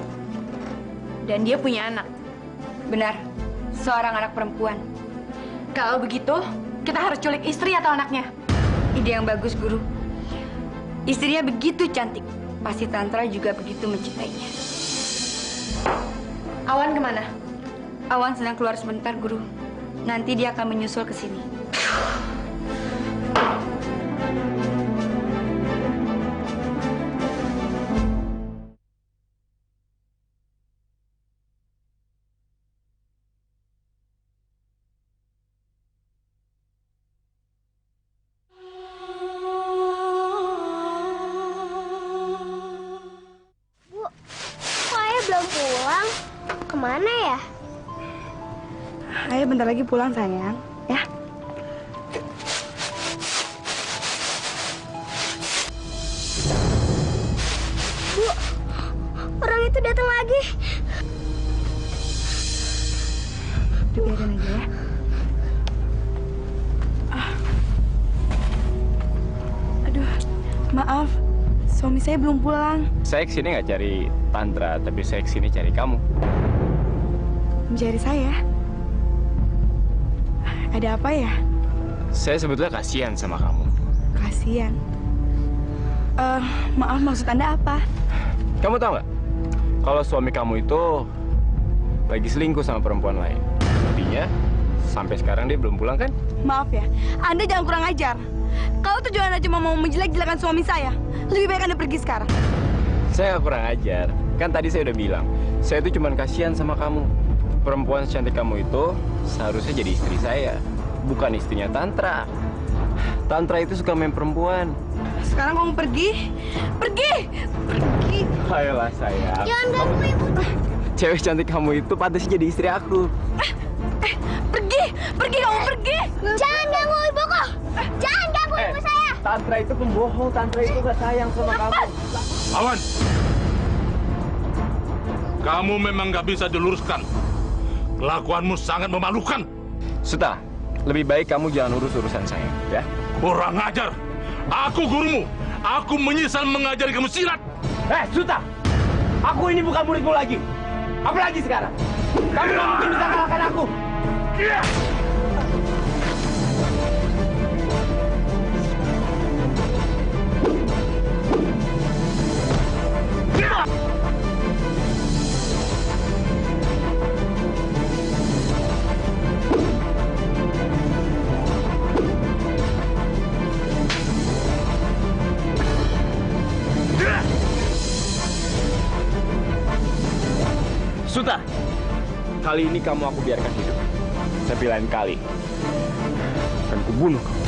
D: Dan dia punya anak.
B: Benar, seorang anak perempuan.
D: Kalau begitu, kita harus culik istri atau anaknya?
B: Ide yang bagus, Guru. Istrinya begitu cantik. Pasti Tantra juga begitu mencintainya.
D: Awan kemana?
B: Awan sedang keluar sebentar, Guru. Nanti dia akan menyusul ke sini.
K: Bu, kok ayah belum pulang? Kemana ya?
C: Ayah bentar lagi pulang, sayang. Ya.
K: Bu, orang itu datang lagi.
C: Biarin aja ya. Aduh, maaf. Suami saya belum pulang.
F: Saya kesini nggak cari Tantra, tapi saya kesini cari kamu.
C: Mencari saya. Ada apa ya?
F: Saya sebetulnya kasihan sama kamu.
C: Kasian. Maaf, maksud Anda apa?
F: Kamu tahu nggak? Kalau suami kamu itu lagi selingkuh sama perempuan lain. Buktinya, sampai sekarang dia belum pulang kan?
C: Maaf ya, Anda jangan kurang ajar. Kalau tujuan Anda cuma mau menjelek-jelekan suami saya, lebih baik Anda pergi sekarang.
F: Saya nggak kurang ajar. Kan tadi saya udah bilang, saya itu cuma kasihan sama kamu. Perempuan secantik kamu itu seharusnya jadi istri saya, bukan istrinya Tantra. Tantra itu suka main perempuan.
C: Sekarang kamu pergi. Pergi! Pergi!
F: Ayolah sayang.
K: Jangan ganggu ibu.
F: Cewek cantik kamu itu pantasnya jadi istri aku.
C: Pergi! Pergi kamu pergi!
K: Jangan ganggu ibuku. Jangan ganggu ibu saya.
F: Tantra itu pembohong. Tantra itu gak sayang sama kamu.
L: Awan! Kamu memang gak bisa diluruskan. Kelakuanmu sangat memalukan.
F: Suta, lebih baik kamu jangan urus urusan saya, ya?
L: Kurang ajar. Aku gurumu. Aku menyesal mengajari kamu silat.
I: Suta! Aku ini bukan muridmu lagi. Apalagi sekarang. Kamu nggak mungkin bisa kalahkan aku.
F: Suta, kali ini kamu aku biarkan hidup. Tapi lain kali akan kubunuh kamu.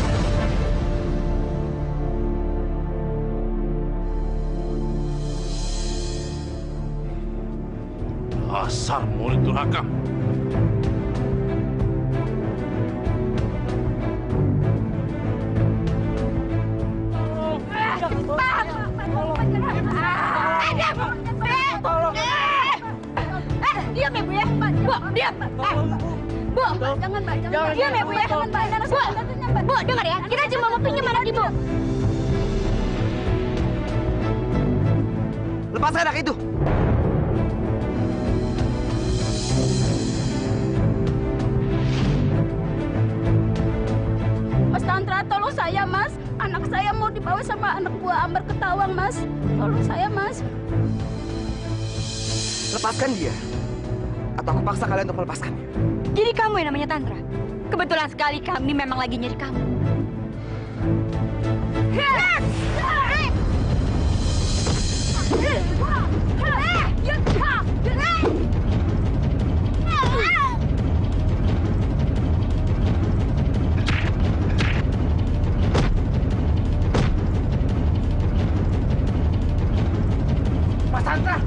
L: Dasar murid durhaka.
D: Diam ya, Bu ya. Bu, diam. Bu, jangan, Mbak. Jangan. Diam ya, Bu ya. Bu, dengar ya. Kita cuma mau pinjam anak Ibu.
J: Lepaskan anak itu.
C: Mas Tantra, tolong saya, Mas. Anak saya mau dibawa sama anak buah Ambar Ketawang, Mas. Tolong saya, Mas.
J: Lepaskan dia. Atau aku paksa kalian untuk melepaskannya.
B: Jadi kamu yang namanya Tantra? Kebetulan sekali kami memang lagi nyari kamu.
I: Mas Tantra!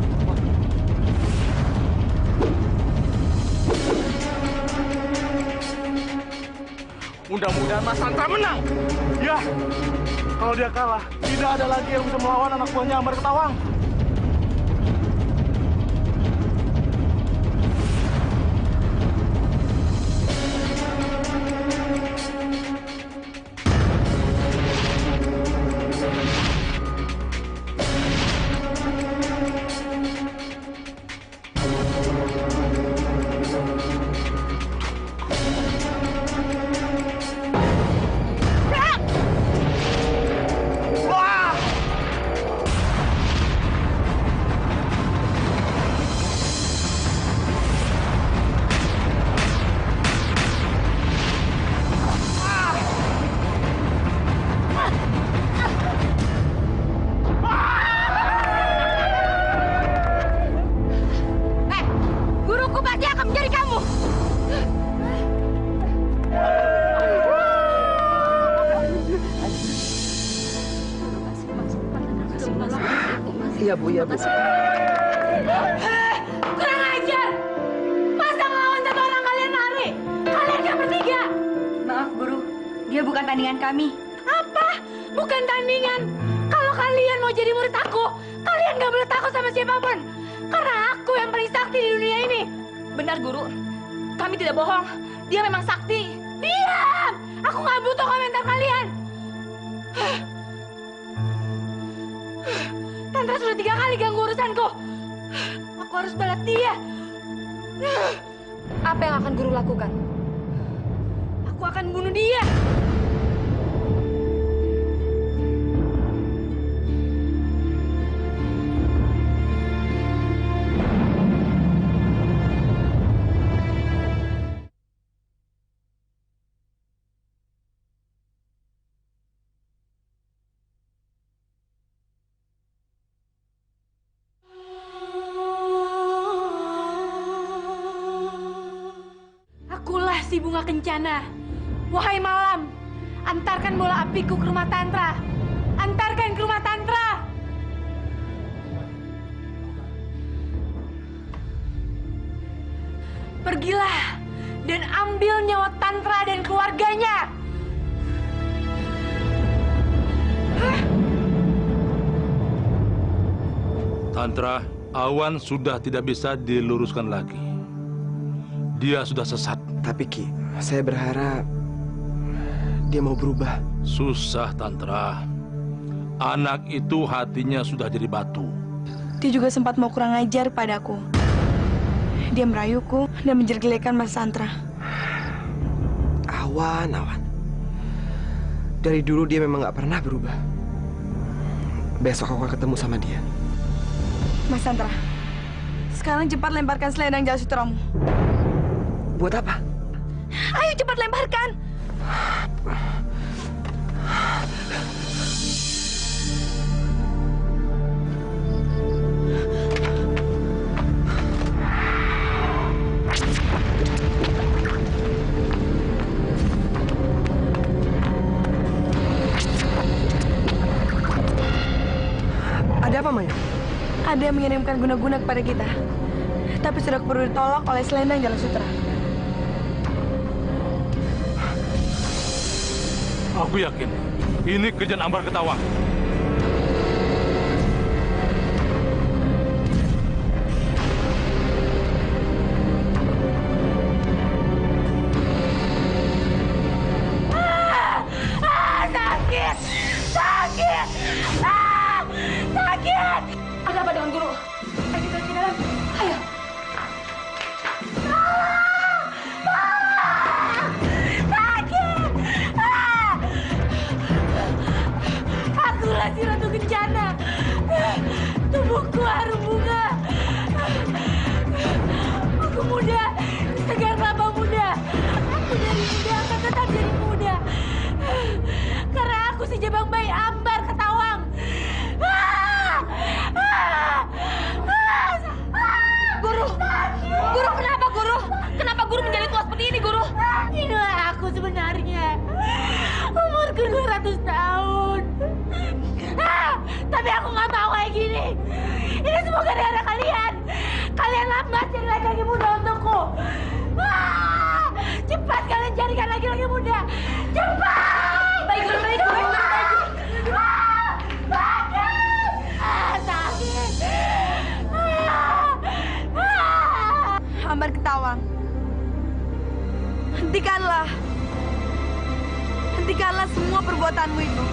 I: Mudah-mudahan Mas Tantra menang. Ya, kalau dia kalah, tidak ada lagi yang bisa melawan anak buahnya Ambar Ketawang.
D: Guruku pasti akan menjadi kamu.
J: Iya, Bu, iya, Bu.
D: Kurang ajar! Masa melawan satu orang kalian lari? Kalian kan bertiga!
C: Maaf, Guru. Dia bukan tandingan kami.
D: Apa? Bukan tandingan. Kalau kalian mau jadi murid aku, kalian gak boleh takut sama siapapun. Karena aku yang paling sakti di dunia ini.
C: Benar, Guru. Kami tidak bohong. Dia memang sakti.
D: Diam! Aku gak butuh komentar kalian. Tantra sudah 3 kali ganggu urusanku. Aku harus balas dia.
C: Apa yang akan Guru lakukan?
D: Aku akan bunuh dia. Akulah si bunga kencana. Wahai malam, antarkan bola apiku ke rumah Tantra. Antarkan ke rumah Tantra. Pergilah dan ambil nyawa Tantra dan keluarganya.
L: Tantra, awan sudah tidak bisa diluruskan lagi. Dia sudah sesat.
J: Tapi Ki, saya berharap dia mau berubah.
L: Susah, Tantra. Anak itu hatinya sudah jadi batu.
C: Dia juga sempat mau kurang ajar padaku. Dia merayuku dan menjelek-jelekan Mas Tantra.
J: Awan. Dari dulu dia memang gak pernah berubah. Besok aku akan ketemu sama dia.
C: Mas Tantra, sekarang cepat lemparkan selendang Jala Sutramu.
J: Buat apa?
C: Ayo cepat lemparkan.
J: Ada apa, Maya?
C: Ada yang mengirimkan guna-guna kepada kita. Tapi sudah keburu ditolak oleh selendang Jala Sutra.
L: Aku yakin ini kerjaan Ambar Ketawang.
D: Sakit! Sakit! Sakit!
C: Ada apa dengan Guru? Ayo kita ke dalam. Ayo.
D: Sakit! Akulah si Ratu Kencana. Tubuhku harum bunga. Aku muda, segar kelapa muda. Aku dari muda akan tetap jadi muda. Karena aku si jabang bayi Ambar Ketawang.
C: Guru! Guru, kenapa Guru? Kenapa Guru menjadi tua seperti ini, Guru?
D: Inilah aku sebenarnya. Umurku 200 tahun. Tapi aku nggak mau kayak gini. Ini semua gara-gara kalian. Kalian lambat cari laki-laki muda untukku. Cepat kalian carikan laki-laki muda.
C: Hentikanlah. Hentikanlah semua perbuatanmu itu.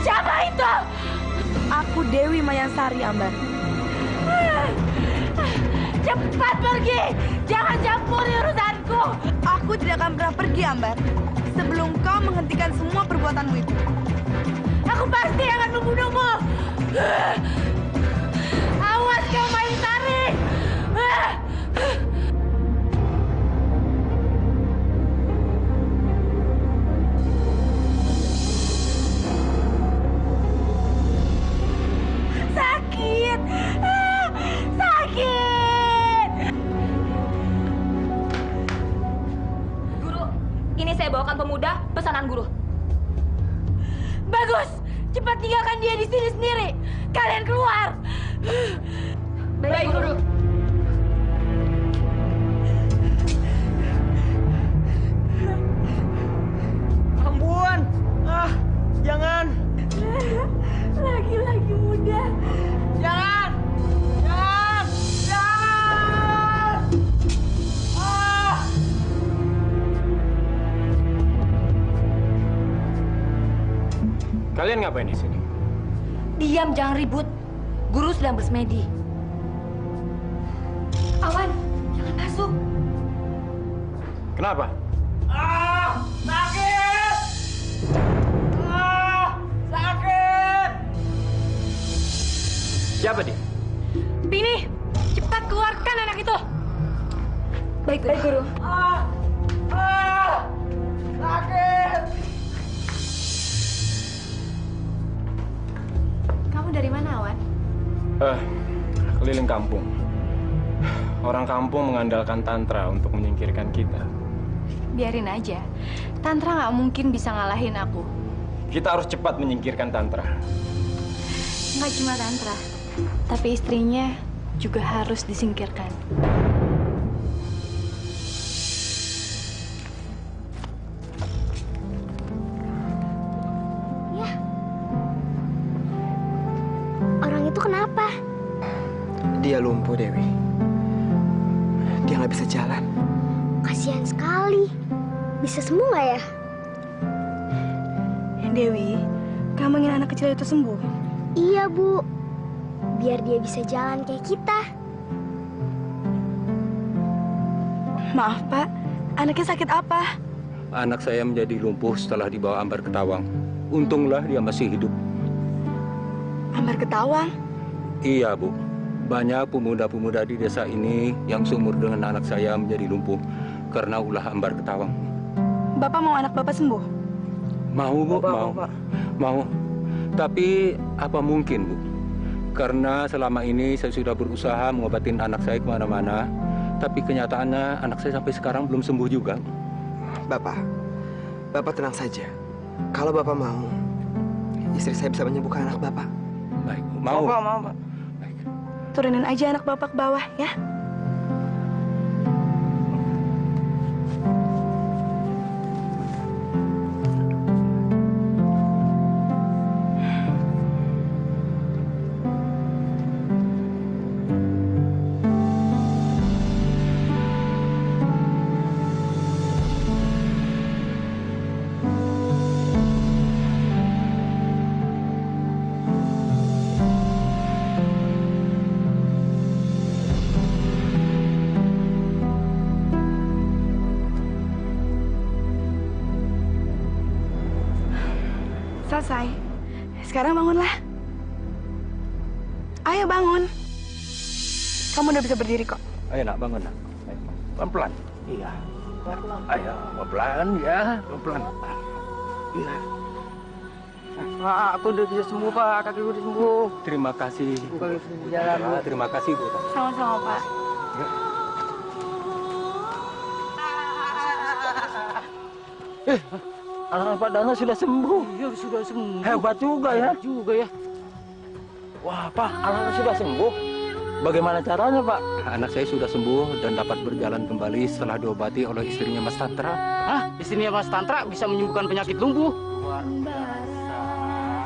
D: Siapa itu?
C: Aku Dewi Mayansari, Ambar.
D: Cepat pergi! Jangan campuri urusanku!
C: Aku tidak akan pernah pergi, Ambar, sebelum kau menghentikan semua perbuatanmu itu.
D: Aku pasti akan membunuhmu! Awas kau Mayansari!
C: Sakit!
D: Sakit!
B: Guru, ini saya bawakan pemuda pesanan guru.
D: Bagus! Cepat tinggalkan dia di sini sendiri! Kalian keluar!
B: Baik, guru.
J: Ampun! Jangan!
D: Laki-laki muda!
J: Jangan! Jangan! Jangan!
F: Kalian ngapain di sini?
D: Diam, jangan ribut. Guru sedang bersemedi. Awan, jangan masuk.
F: Kenapa?
J: Sakit! Sakit!
F: Siapa dia?
D: Bini, cepat keluarkan anak itu.
B: Baik, guru.
J: Sakit!
D: Kamu dari mana, Awan?
F: Keliling kampung. Orang kampung mengandalkan tantra untuk menyingkirkan kita.
B: Biarin aja. Tantra nggak mungkin bisa ngalahin aku.
F: Kita harus cepat menyingkirkan tantra.
B: Nggak cuma Tantra, tapi istrinya juga harus disingkirkan.
K: Ya. Orang itu kenapa?
J: Dia lumpuh, Dewi. Dia nggak bisa jalan.
K: Kasihan sekali. Bisa sembuh nggak ya?
C: Dewi, kamu ingin anak kecil itu sembuh?
K: Iya, Bu. Biar dia bisa jalan kayak kita.
C: Maaf, Pak. Anaknya sakit apa?
A: Anak saya menjadi lumpuh setelah dibawa Ambar ke Tawang. Untunglah dia masih hidup.
C: Ambar ke Tawang?
A: Iya, Bu. Banyak pemuda-pemuda di desa ini yang seumur dengan anak saya menjadi lumpuh karena ulah Ambar ke Tawang.
C: Bapak mau anak Bapak sembuh?
A: Mau, Bu, mau. Mau. Tapi apa mungkin, Bu? Karena selama ini saya sudah berusaha mengobatin anak saya kemana-mana, tapi kenyataannya anak saya sampai sekarang belum sembuh juga.
J: Bapak tenang saja. Kalau Bapak mau, istri saya bisa menyembuhkan anak Bapak.
A: Baik, mau.
J: Mau.
C: Turunin aja anak Bapak ke bawah, ya. Selesai. Sekarang bangunlah. Ayo bangun. Kamu udah bisa berdiri kok.
A: Ayo nak, bangun nak. Pelan-pelan. Iya. Ayo, pelan ya, pelan. Iya.
J: Pak, aku udah bisa sembuh, Pak. Kaki udah sembuh.
A: Terima kasih.
J: Kaki bisa jalan, Bu.
A: Terima kasih, Bu.
B: Sama-sama, Pak.
A: Anak Pak Dana sudah sembuh.
E: Iya, sudah sembuh.
A: Hebat juga ya.
E: Juga ya.
A: Wah, Pak, anaknya sudah sembuh. Bagaimana caranya, Pak? Anak saya sudah sembuh dan dapat berjalan kembali setelah diobati oleh istrinya Mas Tantra.
E: Hah? Istrinya Mas Tantra bisa menyembuhkan penyakit lumpuh?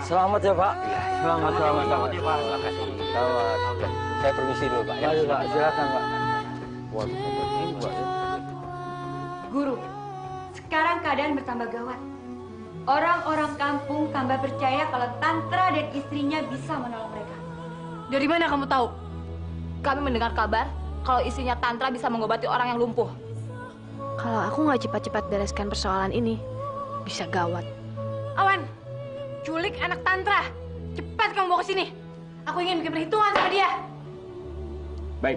J: Selamat ya, Pak.
E: Selamat ya, Pak.
J: Terima kasih. Selamat. Saya permisi dulu, Pak. Ayo, Pak. Silakan, Pak.
B: Guru,
M: Sekarang keadaan bertambah gawat. Orang-orang kampung tambah percaya kalau Tantra dan istrinya bisa menolong mereka.
D: Dari mana kamu tahu? Kami mendengar kabar kalau istrinya Tantra bisa mengobati orang yang lumpuh. Kalau aku nggak cepat-cepat bereskan persoalan ini, bisa gawat. Awan, culik anak Tantra. Cepat kamu bawa ke sini. Aku ingin bikin perhitungan sama dia.
F: Baik.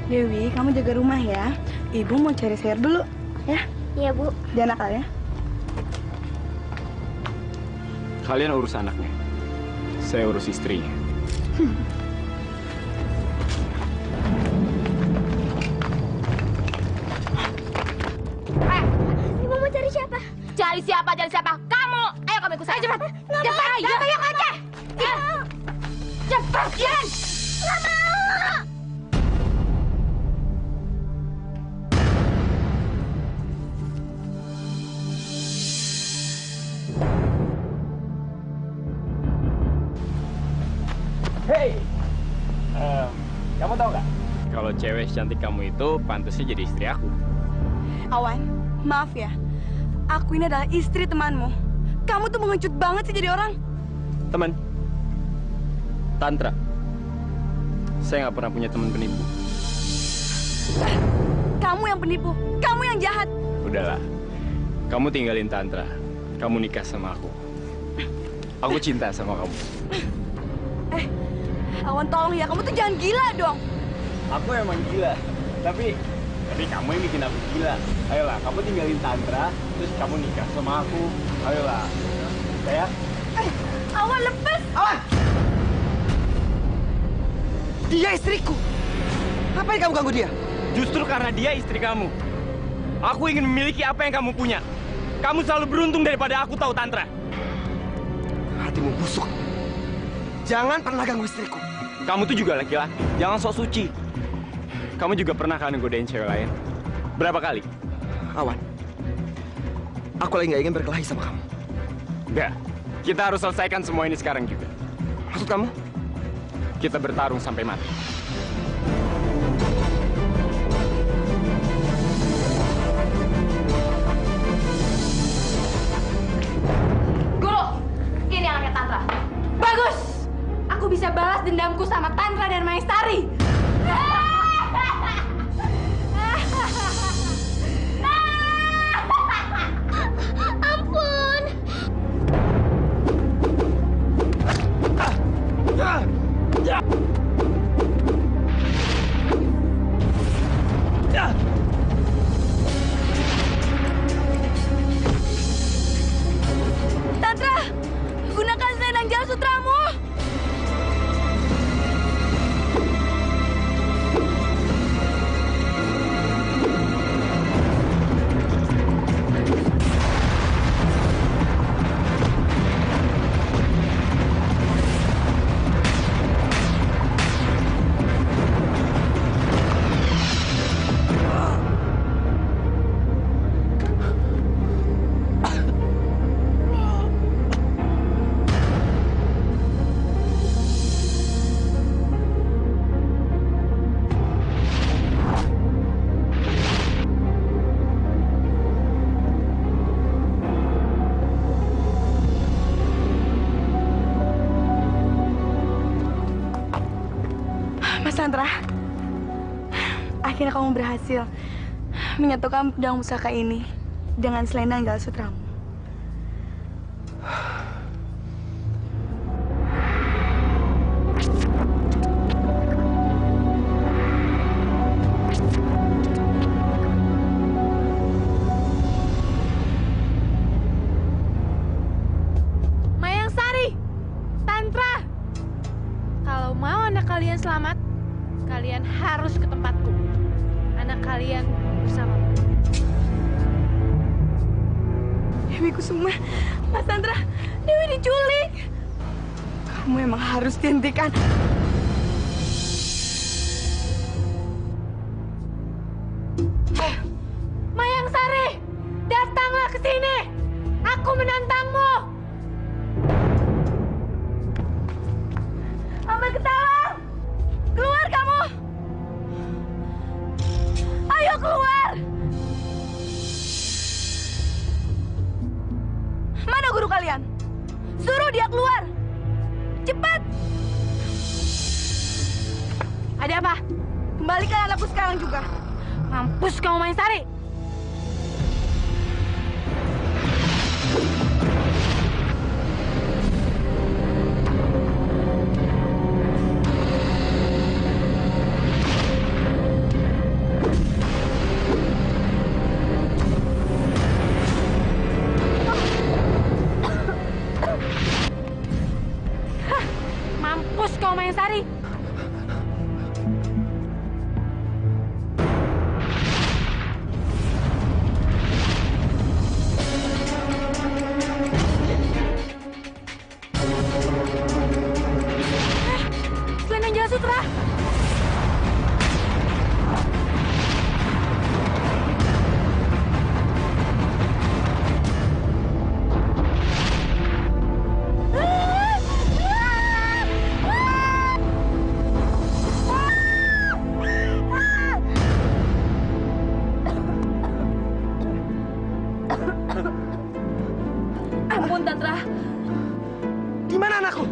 C: Dewi, kamu jaga rumah ya. Ibu mau cari sayur dulu, ya?
K: Iya, Bu.
C: Jangan nakal ya.
F: Kalian urus anaknya. Saya urus istrinya.
K: Ibu mau cari siapa?
D: Cari siapa? Cari siapa? Kamu! Ayo kamu ikut saya. Cepat! Cepat! Ayo, ayo, ayo! Cepat, Jen!
K: Nggak mau!
F: Hey! Kamu tahu nggak? Kalau cewek cantik kamu itu pantasnya jadi istri aku.
C: Awan, maaf ya. Aku ini adalah istri temanmu. Kamu tuh mengecut banget sih jadi orang.
F: Teman? Tantra. Saya nggak pernah punya teman penipu.
C: Kamu yang penipu. Kamu yang jahat.
F: Udahlah. Kamu tinggalin Tantra. Kamu nikah sama aku. Aku cinta sama kamu.
C: Awan, tolong ya. Kamu tuh jangan gila dong.
F: Aku emang gila. Tapi kamu yang bikin aku gila. Ayolah, kamu tinggalin Tantra, terus kamu nikah sama aku. Ayolah. Saya.
C: Awan, lepas.
J: Awan! Dia istriku. Ngapain kamu ganggu dia?
F: Justru karena dia istri kamu. Aku ingin memiliki apa yang kamu punya. Kamu selalu beruntung daripada aku tahu Tantra.
J: Hatimu busuk. Jangan pernah ganggu istriku.
F: Kamu tuh juga laki-laki. Jangan sok suci. Kamu juga pernah kan godain cewek lain? Berapa kali?
J: Awan, aku lagi nggak ingin berkelahi sama kamu.
F: Udah, kita harus selesaikan semua ini sekarang juga.
J: Maksud kamu?
F: Kita bertarung sampai mati.
D: Guru, ini anaknya Tantra. Bagus! Aku bisa balas dendamku sama Tantra dan Maestari.
K: Ampun!
C: Tantra, gunakan selendang jala sutramu. Mas Tantra, akhirnya kamu berhasil menyatukan pedang pusaka ini dengan selendang jala sutramu.
D: Mayang Sari, Tantra. Kalau mau anak kalian selamat, Kalian harus ke tempatku. Anak kalian bersama.
C: Dewi Kusuma, Mas Tantra, Dewi diculik. Kamu emang harus dihentikan.
D: Mayang Sari, datanglah ke sini. Aku menantangmu.
C: Ambar Ketawang, keluar kamu. Ayo keluar. Mana guru kalian? Suruh dia keluar. Cepat.
D: Ada apa?
C: Kembalikan anakku sekarang juga.
D: Mampus kamu, Mayang Sari. Mampus kau, Mayang Sari. Selendang Jala Sutra.
C: Ampun, Tantra.
J: Di mana anakku?